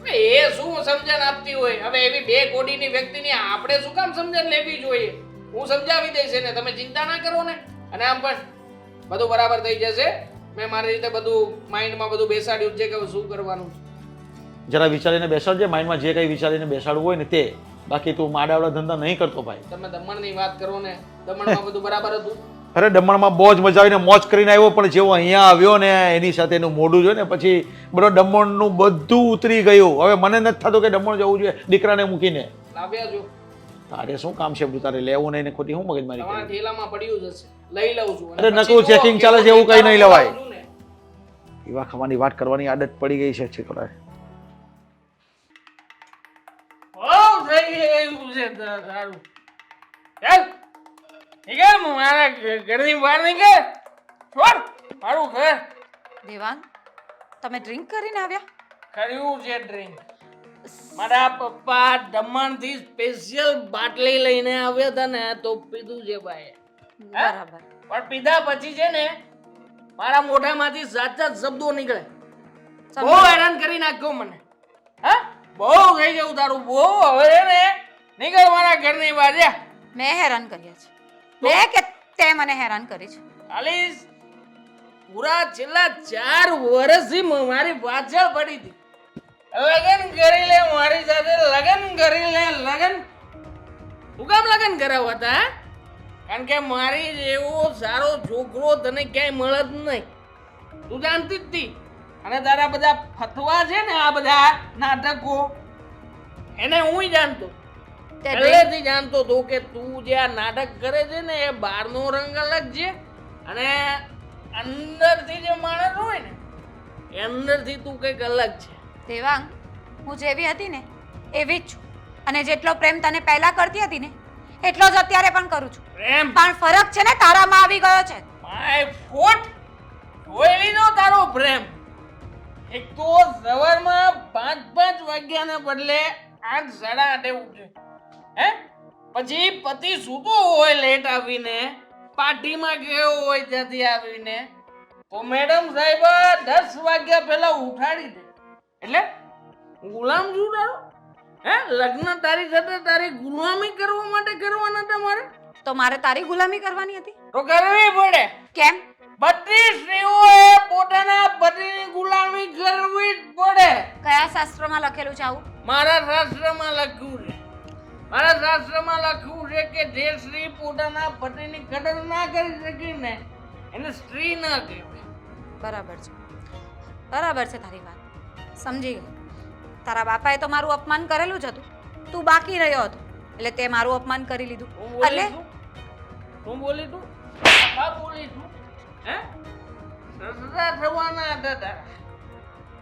હવે એ શું સમજણ આપતી હોય? હવે એવી બે કોડીની વ્યક્તિની આપણે શું કામ સમજણ લેવી જોઈએ? હું સમજાવી દઈશ એને, તમે ચિંતા ના કરો ને. અને આમ પણ બધું બરાબર થઈ જશે. મેં મારી રીતે બધું માઇન્ડમાં બધું બેસાડ્યું છે કે શું કરવાનું છે. જરા વિચારીને બેસાડજે, માઇન્ડમાં જે કંઈ વિચારીને બેસાડવું હોય ને તે. બાકી તું માડાવડા ધંધા નહીં કરતો ભાઈ. તમે દમણની વાત કરો ને, દમણમાં બધું બરાબર હતું. અરે દમણમાં બહુ જ મજા આવીને મોજ કરીને આવ્યો, પણ જેવો અહીંયા આવ્યો ને એની સાથે એનું મોઢું જોઈને પછી બરો દમણનું બધું ઉતરી ગયું. હવે મને નથી થતું કે દમણ જવું જોઈએ દીકરાને મૂકીને. લાવ્યા જો તારે શું કામ છે? તારે લેવું નહીં ને ખોટી શું મગજમારી તમારા કરી? ઠેલામાં પડ્યું જ હશે, લઈ લઉં છું. અરે અને નકરું પછી checking જુઓ ચાલે છે, એવું કંઈ નહીં લેવાય. છું ને. એવા ખાવાની વાત કરવાની આદત પડી ગઈ છે છોકરાએ. બહુ થઈ ગયું છે તારું. ચાલ નીકળ, મારા ઘરની બહાર નીકળ. છોડ મારું ઘર. દેવાંગ, તમે ડ્રિંક કરીને આવ્યા? કર્યું છે ડ્રિંક. મારા પપ્પા દમણથી સ્પેશિયલ બાટલી લઈને આવ્યા હતા ને તો પીધું છે ભાઈ. બરાબર. પણ પીધા પછી છે ને મારા મોઢામાંથી સાચા શબ્દો નીકળે. બહુ હેરાન કરી નાખ્યો મને. હા, બહુ થઈ ગયું તારું. બહુ હવે ને નીકળ મારા ઘરની બહાર જા. મેં હેરાન કર્યા છે? મેં કે તે મને હેરાન કરી છે? આલીસ પૂરા છેલ્લા 4 વર્ષથી મારી પાછળ પડી હતી. લગન કરી લે મારી સાથે, લગન કરી લે. લગન શું કામ લગન કરાવવા હતા? હા? કારણ કે મારી જેવો સારો છોકરો તને ક્યાંય મળે જ નહીં, તું જાણતી જ હતી. અને તારા બધા ફતવા છે ને, આ બધા નાટકો, એને હું જાણતો, તે પહેલેથી જાણતો હતો કે તું જે આ નાટક કરે છે ને એ બહારનો રંગ અલગ છે અને અંદરથી જે માણસ હોય ને એ અંદરથી તું કંઈક અલગ છે. દેવાંગ, હું જેવી હતી ને એવી જ છું. અને જેટલો પ્રેમ તને પહેલા કરતી હતી ને એટલો જ અત્યારે પણ કરું છું. પ્રેમ પણ ફરક છે ને તારામાં આવી ગયો છે. માય ફૂટ જોઈ લીધો તારો પ્રેમ. એક તો સવારમાં 5 વાગ્યાને બદલે 8-8:30 ઉઠે. હે? પછી પતિ સૂતો હોય લેટ આવીને, પાર્ટીમાં ગયો હોય ત્યાંથી આવીને તો મેડમ સાહેબ 10 વાગ્યા પહેલા ઉઠાડી દે. એટલે ગુલામ છું તારો? હે? લગ્ન તારી સાથે તારી ગુલામી કરવા માટે કરવાના તમારે? તો મારે તારી ગુલામી કરવાની હતી? તો કરવી પડે. કેમ? બધી સ્ત્રીઓએ પોતાના પતિની ગુલામી કરવી જ પડે. કયા શાસ્ત્રમાં લખેલું છે આવું? મારા શાસ્ત્રમાં લખ્યું છે. મારા શાસ્ત્રમાં લખ્યું છે કે જે સ્ત્રી પોતાના પતિની કદર ના કરી શકી ને એને સ્ત્રી ના કહેવાય. બરાબર છે, બરાબર છે તારી વાત. સમજી ગઈ. તારા બાપાએ તો મારું અપમાન કરેલું જ હતું, તું બાકી રહ્યો હતો એટલે તે મારું અપમાન કરી લીધું. હું બોલી એટલે તું? હું બોલી તું? બાપા બોલી તું? હે? સસરા થવાના હતા તારા.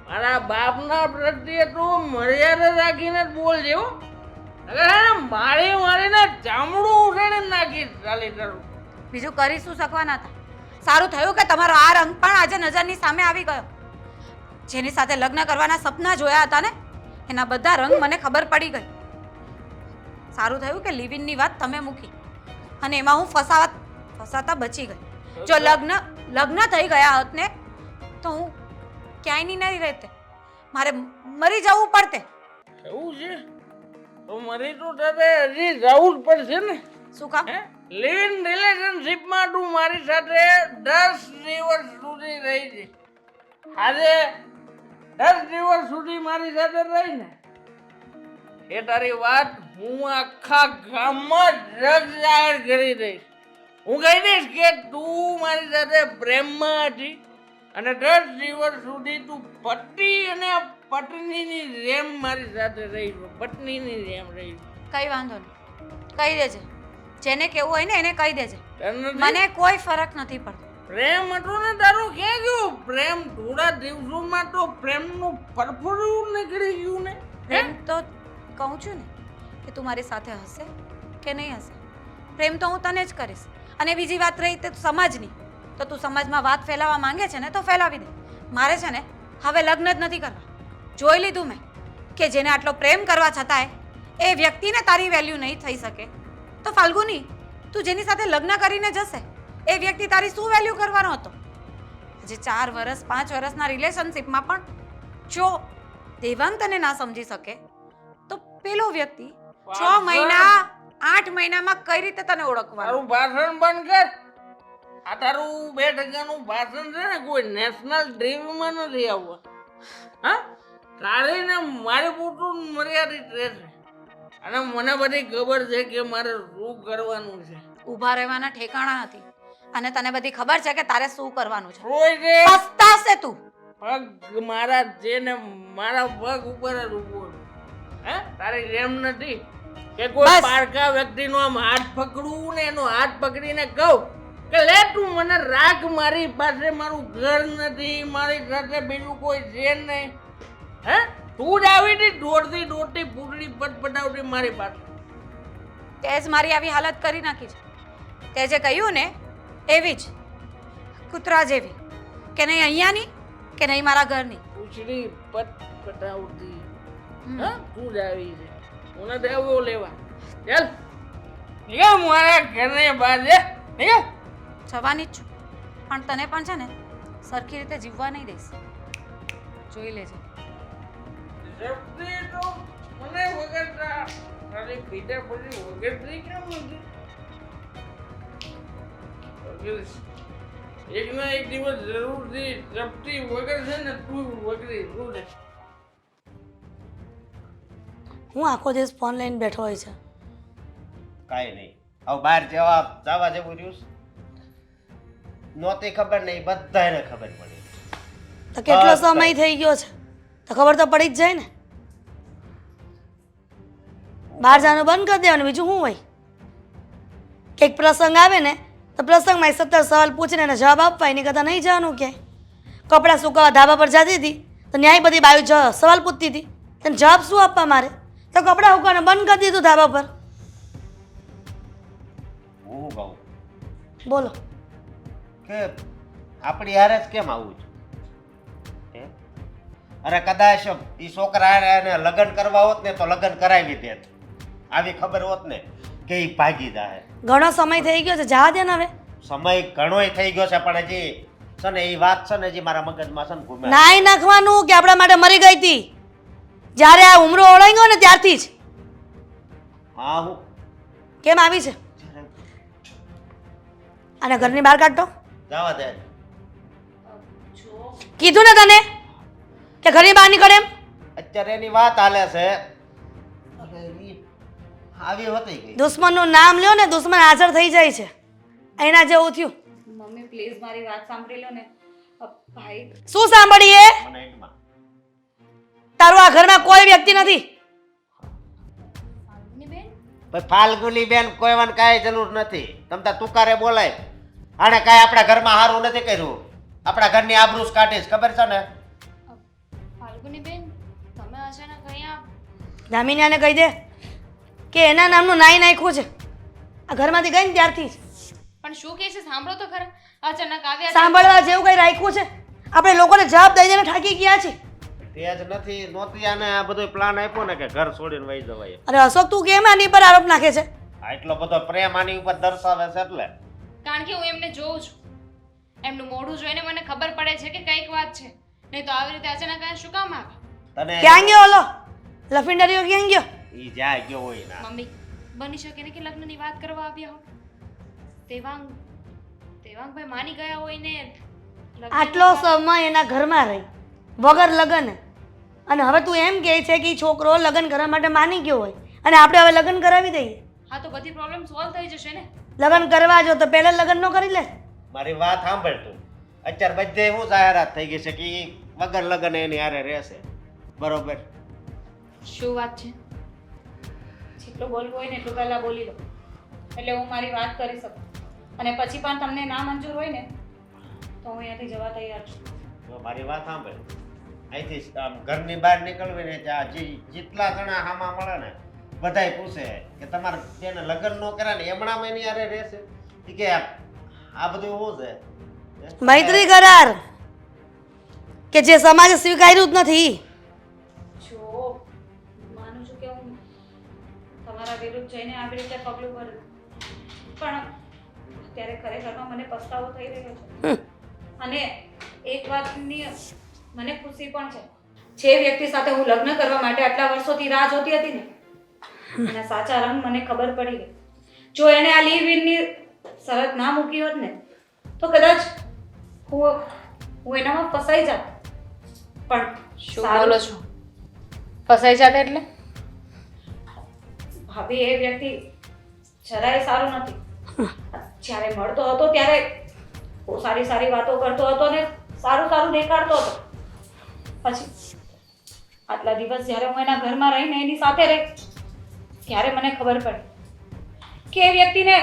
મારા બાપના પ્રત્યે તું મર્યાદા રાખીને જ બોલજે હો. અગર મારીને ચામડું ઉઠાડીને નાખીશ ચાલી તારું. બીજું કરી શું શકવાના હતા? સારું થયું કે તમારો આ રંગ પણ આજે નજરની સામે આવી ગયો. જેની સાથે લગ્ન કરવાના સપના જોયા હતા ને એના બધા રંગ મને ખબર પડી ગઈ. સારું થયું કે લિવિનની વાત તમે મૂકી અને એમાં હું ફસાતા બચી ગઈ. જો લગ્ન થઈ ગયા હોત ને તો હું ક્યાંય નહીં રહેતે, મારે મરી જવું પડતે. એવું છે તો મારી તો તારે હજી જવું જ પડશે ને. શું કામ? લિવ ઇન રિલેશનશીપમાં તું મારી સાથે 10 દિવસ સુધી રહી છે. આજે 10 દિવસ સુધી મારી સાથે રહી ને એ તારી વાત હું આખા ગામમાં જગ જાહેર કરી દઈશ. હું કહી દઈશ કે તું મારી સાથે પ્રેમમાં હતી અને 10 દિવસ સુધી તું પતિ અને પત્નીની જેમ મારી સાથે રહી છો, પત્નીની જેમ રહી છો. કઈ વાંધો નહીં, કહી દેજે. જેને કેવું હોય ને એને કહી દેજે. તને નથી? મને કોઈ ફરક નથી પડતો. પ્રેમ હતો ને તારું ક્યાં ગયું? પ્રેમ થોડા દિવસોમાં તો પ્રેમનું પરફોર્મ નીકળી ગયું ને. પ્રેમ તો કહું છું ને કે તું મારી સાથે હશે કે નહીં હશે, પ્રેમ તો હું તને જ કરીશ. અને બીજી વાત રહી તે સમાજની, તો તું સમાજમાં વાત ફેલાવવા માંગે છે ને તો ફેલાવી દે. મારે છે ને હવે લગ્ન જ નથી કરવા. જોઈ લીધું મેં કે જેને આટલો પ્રેમ કરવા છતાંય એ વ્યક્તિને તારી વેલ્યુ નહીં થઈ શકે, તો ફાલ્ગુની તું જેની સાથે લગ્ન કરીને જશે એ વ્યક્તિ તારી શું વેલ્યુ કરવાનો હતો? જે 4 વર્ષ 5 વર્ષના રિલેશનશીપમાં પણ જો દેવાંગ તને ના સમજી શકે તો પેલો વ્યક્તિ 6 મહિના 8 મહિનામાં કઈ રીતે તને ઓળખવાનો? તારું ભાષણ બંધ કર. આ તારું 2 ટકાનું ભાષણ છે ને કોઈ નેશનલ ટીવીમાં નથી આવવા. હા, તારી ને મારી પૂરતું મર્યાદિત રહેશે. અને મને બધી ખબર છે કે મારે શું કરવાનું છે. ઊભા રહેવાના ઠેકાણા નથી અને તને બધી ખબર છે કે તારે શું કરવાનું છે. રોય છે પસ્તાશે તું. પગ મારા છે ને મારા પગ ઉપર જ ઊભો છું. હે, તારી જેમ નથી કે કોઈ બસ. પારકા વ્યક્તિનો આમ હાથ પકડું ને એનો હાથ પકડીને કહું કે લે તું મને રાખ, મારી પાસે મારું ઘર નથી, મારી સાથે બીજું કોઈ છે નહીં. હે, તું જ આવી હતી દોડતી પૂટડી પટપટાવતી મારી પાસે. તે જ મારી આવી હાલત કરી નાખી છે. તે જે કહ્યું ને એવી જ કૂતરા જેવી, કે નહીં અહીંયાની કે નહીં મારા ઘરની. પૂછડી પટપટાવતી. હા, તું જ આવી છે. હું નથી આવ્યો લેવા. ચાલ નીકળ મારા ઘરને બહાર જા. નીકળ. જવાની જ છું, પણ તને પણ છે ને સરખી રીતે જીવવા નહીં દઈશ. જોઈ લેજે. જપ્તી તો મને વગર તારી પીઠે પછી વગરથી કેમ નથી? એક ના એક દિવસ જરૂરથી જપ્તી વગર છે ને તું વગરી તું ને. હું આખો દિવસ ફોન લઈને બેઠો હોય છે. કાંઈ નહીં. હવે બહાર જવા જેવું રહ્યું છે? નહોતી ખબર નહીં, બધાને ખબર પડી. તો કેટલો બસ, સમય થઈ ગયો છે તો ખબર તો પડી જ જાય ને. બહાર જવાનું બંધ કરી દેવાનું, બીજું શું હોય? કંઈક પ્રસંગ આવે ને તો પ્રસંગમાં 17 સવાલ પૂછીને એને જવાબ આપવા, એની કરતાં નહીં જવાનું ક્યાંય. કપડાં સુકાવા ધાબા પર જતી હતી તો ન્યાય બધી બાયું સવાલ પૂછતી હતી, તને જવાબ શું આપવા મારે? તો કપડાં સુકાવાનું બંધ કરી દીધું ધાબા પર. હું કહું બોલો. કે આપણી હારે જ કેમ આવું છે? અરે કદાચ એ છોકરા એને લગ્ન કરવા હોત ને તો લગ્ન કરાવી દેત. આવી ખબર હોત ને કે એ ભાગી જાય. ઘણો સમય થઈ ગયો છે, જવા દે ને હવે. સમય ઘણોય થઈ ગયો છે પણ હજી છે ને એ વાત છે ને હજી મારા મગજમાં છે ને ઘૂમે. નાઈ નાખવાનું કે આપણા માટે મરી ગઈ હતી જ્યારે આ ઉમરો ઓળંગ્યો ને ત્યારથી જ. હા, હું કેમ આવી છે? અને ઘરની બહાર કાઢતો જવા દે. કીધું ને તને કે ઘરની બહાર નીકળે એમ. અત્યારે એની વાત હાલે છે. અરે ઈ આવી હોતી ગઈ. દુશ્મનનું નામ લ્યો ને દુશ્મન હાજર થઈ જાય છે. એના જેવું થયું. મમ્મી પ્લીઝ મારી વાત સાંભળી લો ને. ભાઈ શું સાંભળીએ? મને એકમાં તારું આ ઘરમાં કોઈ વ્યક્તિ નથી. ભાઈ ફાલ્ગુની બેન કોઈવાને કાંઈ જરૂર નથી. તમ તાર તુકારે બોલાય. આને કાંઈ આપણા ઘરમાં સારું નથી કર્યું. આપણા ઘરની આબરૂ કાઢીશ, ખબર છે ને? ફાલ્ગુની બેન, તમે અચાનક અહીંયા દામિનીયાને કહી દે કે એના નામનું નાઈ નાખ્યું છે આ ઘરમાંથી ગઈ ને ત્યારથી જ. પણ શું કહે છે સાંભળો તો ખરા. અચાનક આવ્યા સાંભળવા જેવું કઈ રાખ્યું છે? આપણે લોકોને જવાબ દઈ દઈને થાકી ગયા છે. તે જ નથી નહોતી આને આ બધો પ્લાન આપ્યો ને કે ઘર છોડીને વહી જવાય. અરે અશોક તું કેમ આની પર આરોપ નાખે છે? આ એટલો બધો પ્રેમ આની ઉપર દર્શાવે છે એટલે. કારણ કે હું એમને જોઉં છું. એમનું મોઢું જોઈને મને ખબર પડે છે કે કંઈક વાત છે. નહીં તો આવી રીતે અચાનક આ શું કામ આવે? તને ક્યાં ગયો ઓલો લફિંડરીઓ ક્યાં ગયો? ઈ જાય ગયો હોય ના મમ્મી બની શકે ને કે લગ્નની વાત કરવા આવ્યા હો. દેવાંગભાઈ માની ગયા હોય ને લગ્નની આટલો વાત- સમય એના ઘરમાં રહી વગર લગ્ન, અને હવે તું એમ કહે છે કે ઈ છોકરો લગ્ન કરવા માટે માની ગયો હોય અને આપણે હવે લગ્ન કરાવી દઈએ? હા તો બધી પ્રોબ્લેમ સોલ્વ થઈ જશે ને. લગ્ન કરવા જો તો પહેલા લગ્ન નો કરી લે. મારી વાત સાંભળ તું. અત્યારે બધે હું જાહેરાત થઈ ગઈ છે કે ઈ વગર લગન એની હારે રહેશે, બરોબર? શું વાત છે? જેટલું બોલવું હોય ને એટલું પહેલાં બોલી લો, એટલે હું મારી વાત કરી શકું. અને પછી પણ તમને ના મંજૂર હોય ને તો હું અહીંયાથી જવા તૈયાર છું. જો મારી વાત સાંભળ, અહીંથી આમ ઘરની બહાર નીકળવી ને ત્યાં જેટલા જણા હામા મળે ને બધાય પૂછે કે તમારે જેને લગ્ન ન કર્યા ને એમણામાં એની હારે રહેશે. ઈ કે આ બધું શું છે? મૈત્રી કરાર કે જે સમાજે સ્વીકાર્યું જ નથી. જો માનું છું કે હું તમારા વિરુદ્ધ જઈને આવી રીતે પગલું ભરું, પણ અત્યારે ખરેખરમાં મને પસ્તાવો થઈ રહ્યો છે. અને એક વાતની મને ખુશી પણ છે, જે વ્યક્તિ સાથે હું લગ્ન કરવા માટે આટલા વર્ષોથી રાહ જોતી હતી ને એના સાચા રંગ મને ખબર પડી ગઈ. જો એણે આ લીવ ઇનની શરત ના મૂકી હોત ને તો કદાચ હું એનામાં ફસાઈ જાત. પણ શું સારું- બોલો છો? ફસાઈ જાતે એટલે? ભાભી, એ વ્યક્તિ જરાય સારું નથી. જ્યારે મળતો હતો ત્યારે બહુ સારી સારી વાતો કરતો હતો ને સારું સારું દેખાડતો હતો. પછી આટલા દિવસ જ્યારે હું એના ઘરમાં રહીને એની સાથે રહી ત્યારે મને ખબર પડી કે એ વ્યક્તિને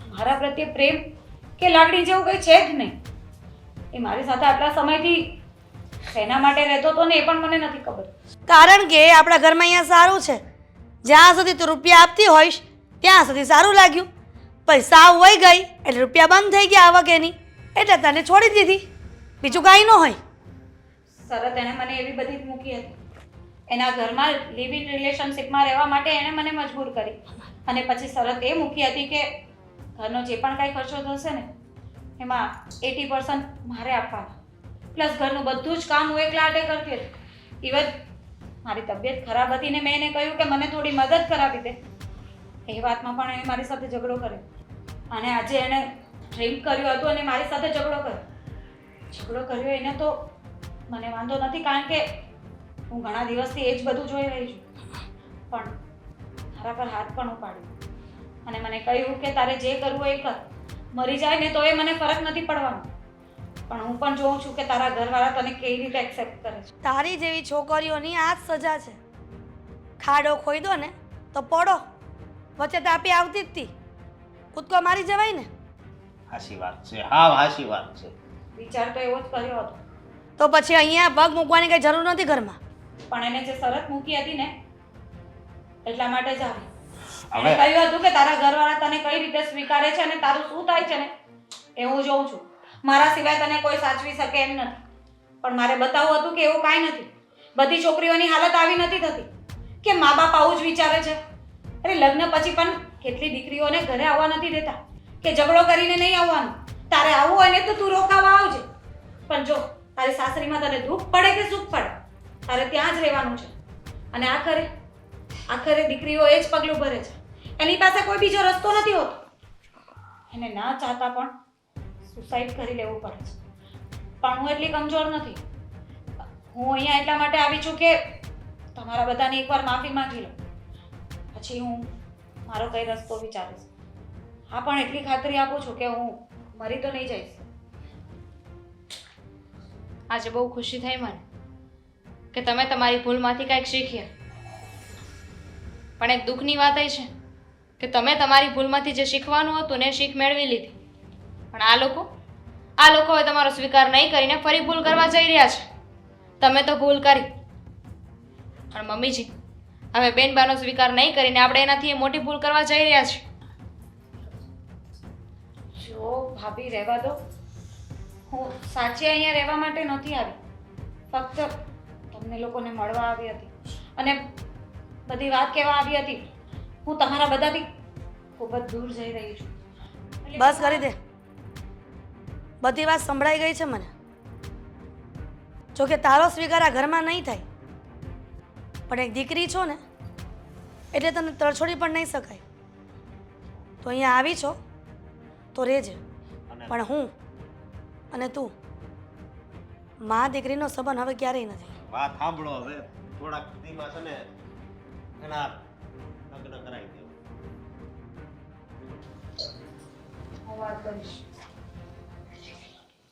મારા પ્રત્યે પ્રેમ કે લાગણી જેવું કંઈ છે જ નહીં. એ મારી સાથે આટલા સમયથી શેના માટે રહેતો હતો ને એ પણ મને નથી ખબર. કારણ કે આપણા ઘરમાં અહીંયા સારું છે. જ્યાં સુધી તું રૂપિયા આપતી હોઈશ ત્યાં સુધી સારું લાગ્યું. પૈસા વહી ગઈ એટલે રૂપિયા બંધ થઈ ગયા આવક એની, એટલે તને છોડી દીધી. બીજું કાંઈ ન હોય. શરત એણે મને એવી બધી જ મૂકી હતી. એના ઘરમાં લિવ ઇન રિલેશનશિપમાં રહેવા માટે એણે મને મજબૂર કરી. અને પછી શરત એ મૂકી હતી કે ઘરનો જે પણ કાંઈ ખર્ચો થશે ને એમાં 80% મારે આપવાના, પ્લસ ઘરનું બધું જ કામ હું એકલા હાથે કરતી હતી. ઇવન મારી તબિયત ખરાબ હતી ને મેં એને કહ્યું કે મને થોડી મદદ કરાવી દે, એ વાતમાં પણ એણે મારી સાથે ઝઘડો કર્યો. અને આજે એણે ડ્રિંક કર્યું હતું અને મારી સાથે ઝઘડો કર્યો એને તો મને વાંધો નથી, કારણ કે હું ઘણા દિવસથી એ જ બધું જોઈ રહી છું. પણ મારા પર હાથ પણ ઉપાડ્યો અને મને કહ્યું કે તારે જે કરવું હોય એ કર, મરી જાય ને તો એ મને ફરક નથી પડવાનો. પણ હું પણ જોઉં છું કે તારા ઘરવાળા તને કેવી રીતે એક્સેપ્ટ કરે છે. તારી જેવી છોકરીઓની આ જ સજા છે. ખાડો ખોઈ દો ને તો પડો, વચ્ચે તાપી આવતી જ હતી, કૂદકો મારી જવાય ને. હાચી વાત છે, હા હાચી વાત છે. વિચાર તો એવો જ કર્યો હતો, તો પછી અહીંયા પગ મૂકવાની કઈ જરૂર નથી ઘરમાં. પણ એને જે શરત મૂકી હતી ને એટલા માટે જ આવી. હવે- એણે કહ્યું હતું કે તારા ઘરવાળા તને કઈ રીતે સ્વીકારે છે અને તારું શું થાય છે ને એ હું જોઉં છું. મારા સિવાય તને કોઈ સાચવી શકે એમ નથી. પણ મારે બતાવવું હતું કે એવું કાંઈ નથી. બધી છોકરીઓની હાલત આવી નથી થતી કે મા બાપ આવું જ વિચારે છે. અરે લગ્ન પછી પણ કેટલી દીકરીઓને ઘરે આવવા નથી દેતા કે ઝઘડો કરીને નહીં આવવાનું, તારે આવવું હોય ને તો તું રોકાવા આવજે. પણ જો તારી સાસરીમાં તને દુઃખ પડે કે સુખ પડે તારે ત્યાં જ રહેવાનું છે. અને આખરે દીકરીઓ એ જ પગલું ભરે છે. એની પાસે કોઈ બીજો રસ્તો નથી હોતો. એને ના ચાહતા પણ સુસાઇડ કરી લેવું પડે છે. પણ હું એટલી કમજોર નથી. હું અહીંયા એટલા માટે આવી છું કે તમારા બધાને એકવાર માફી માંગી લો, પછી હું મારો કઈ રસ્તો વિચારીશ. હા, પણ એટલી ખાતરી આપું છું કે હું મરી તો નહીં જઈશ. આજે બહુ ખુશી થઈ મને કે તમે તમારી ભૂલમાંથી કંઈક શીખ્યા. પણ એક દુઃખની વાત એ છે કે તમે તમારી ભૂલમાંથી જે શીખવાનું હતું ને શીખ મેળવી લીધી. પણ આ લોકો હવે તમારો સ્વીકાર નહીં કરીને ફરી ભૂલ કરવા જઈ રહ્યા છે. તમે તો ભૂલ કરી, પણ મમ્મીજી હવે બેનબાનો સ્વીકાર નહીં કરીને આપણે એનાથી એ મોટી ભૂલ કરવા જઈ રહ્યા છીએ. જો ભાભી, રહેવા દો. હું સાચે અહીંયા રહેવા માટે નથી આવી, ફક્ત તમને લોકોને મળવા આવી હતી અને બધી વાત કહેવા આવી હતી. હું તમારા બધાથી ખૂબ જ દૂર જઈ રહી છું. એટલે બસ કરી દે, બધી વાત સંભળાઈ ગઈ છે મને. જોકે તારો સ્વીકાર આ ઘરમાં નહીં થાય, પણ એક દીકરી છો ને એટલે તને તરછોડી પણ નહીં શકાય. તો અહીંયા આવી છો તો રહેજે, અને પણ હું અને તું મા દીકરીનો સંબંધ હવે ક્યારેય નથી. વાત સાંભળો હવે, થોડાક દીમાં છે ને એના લગ્ન કરાવી દેવું. હું વાત કરીશ.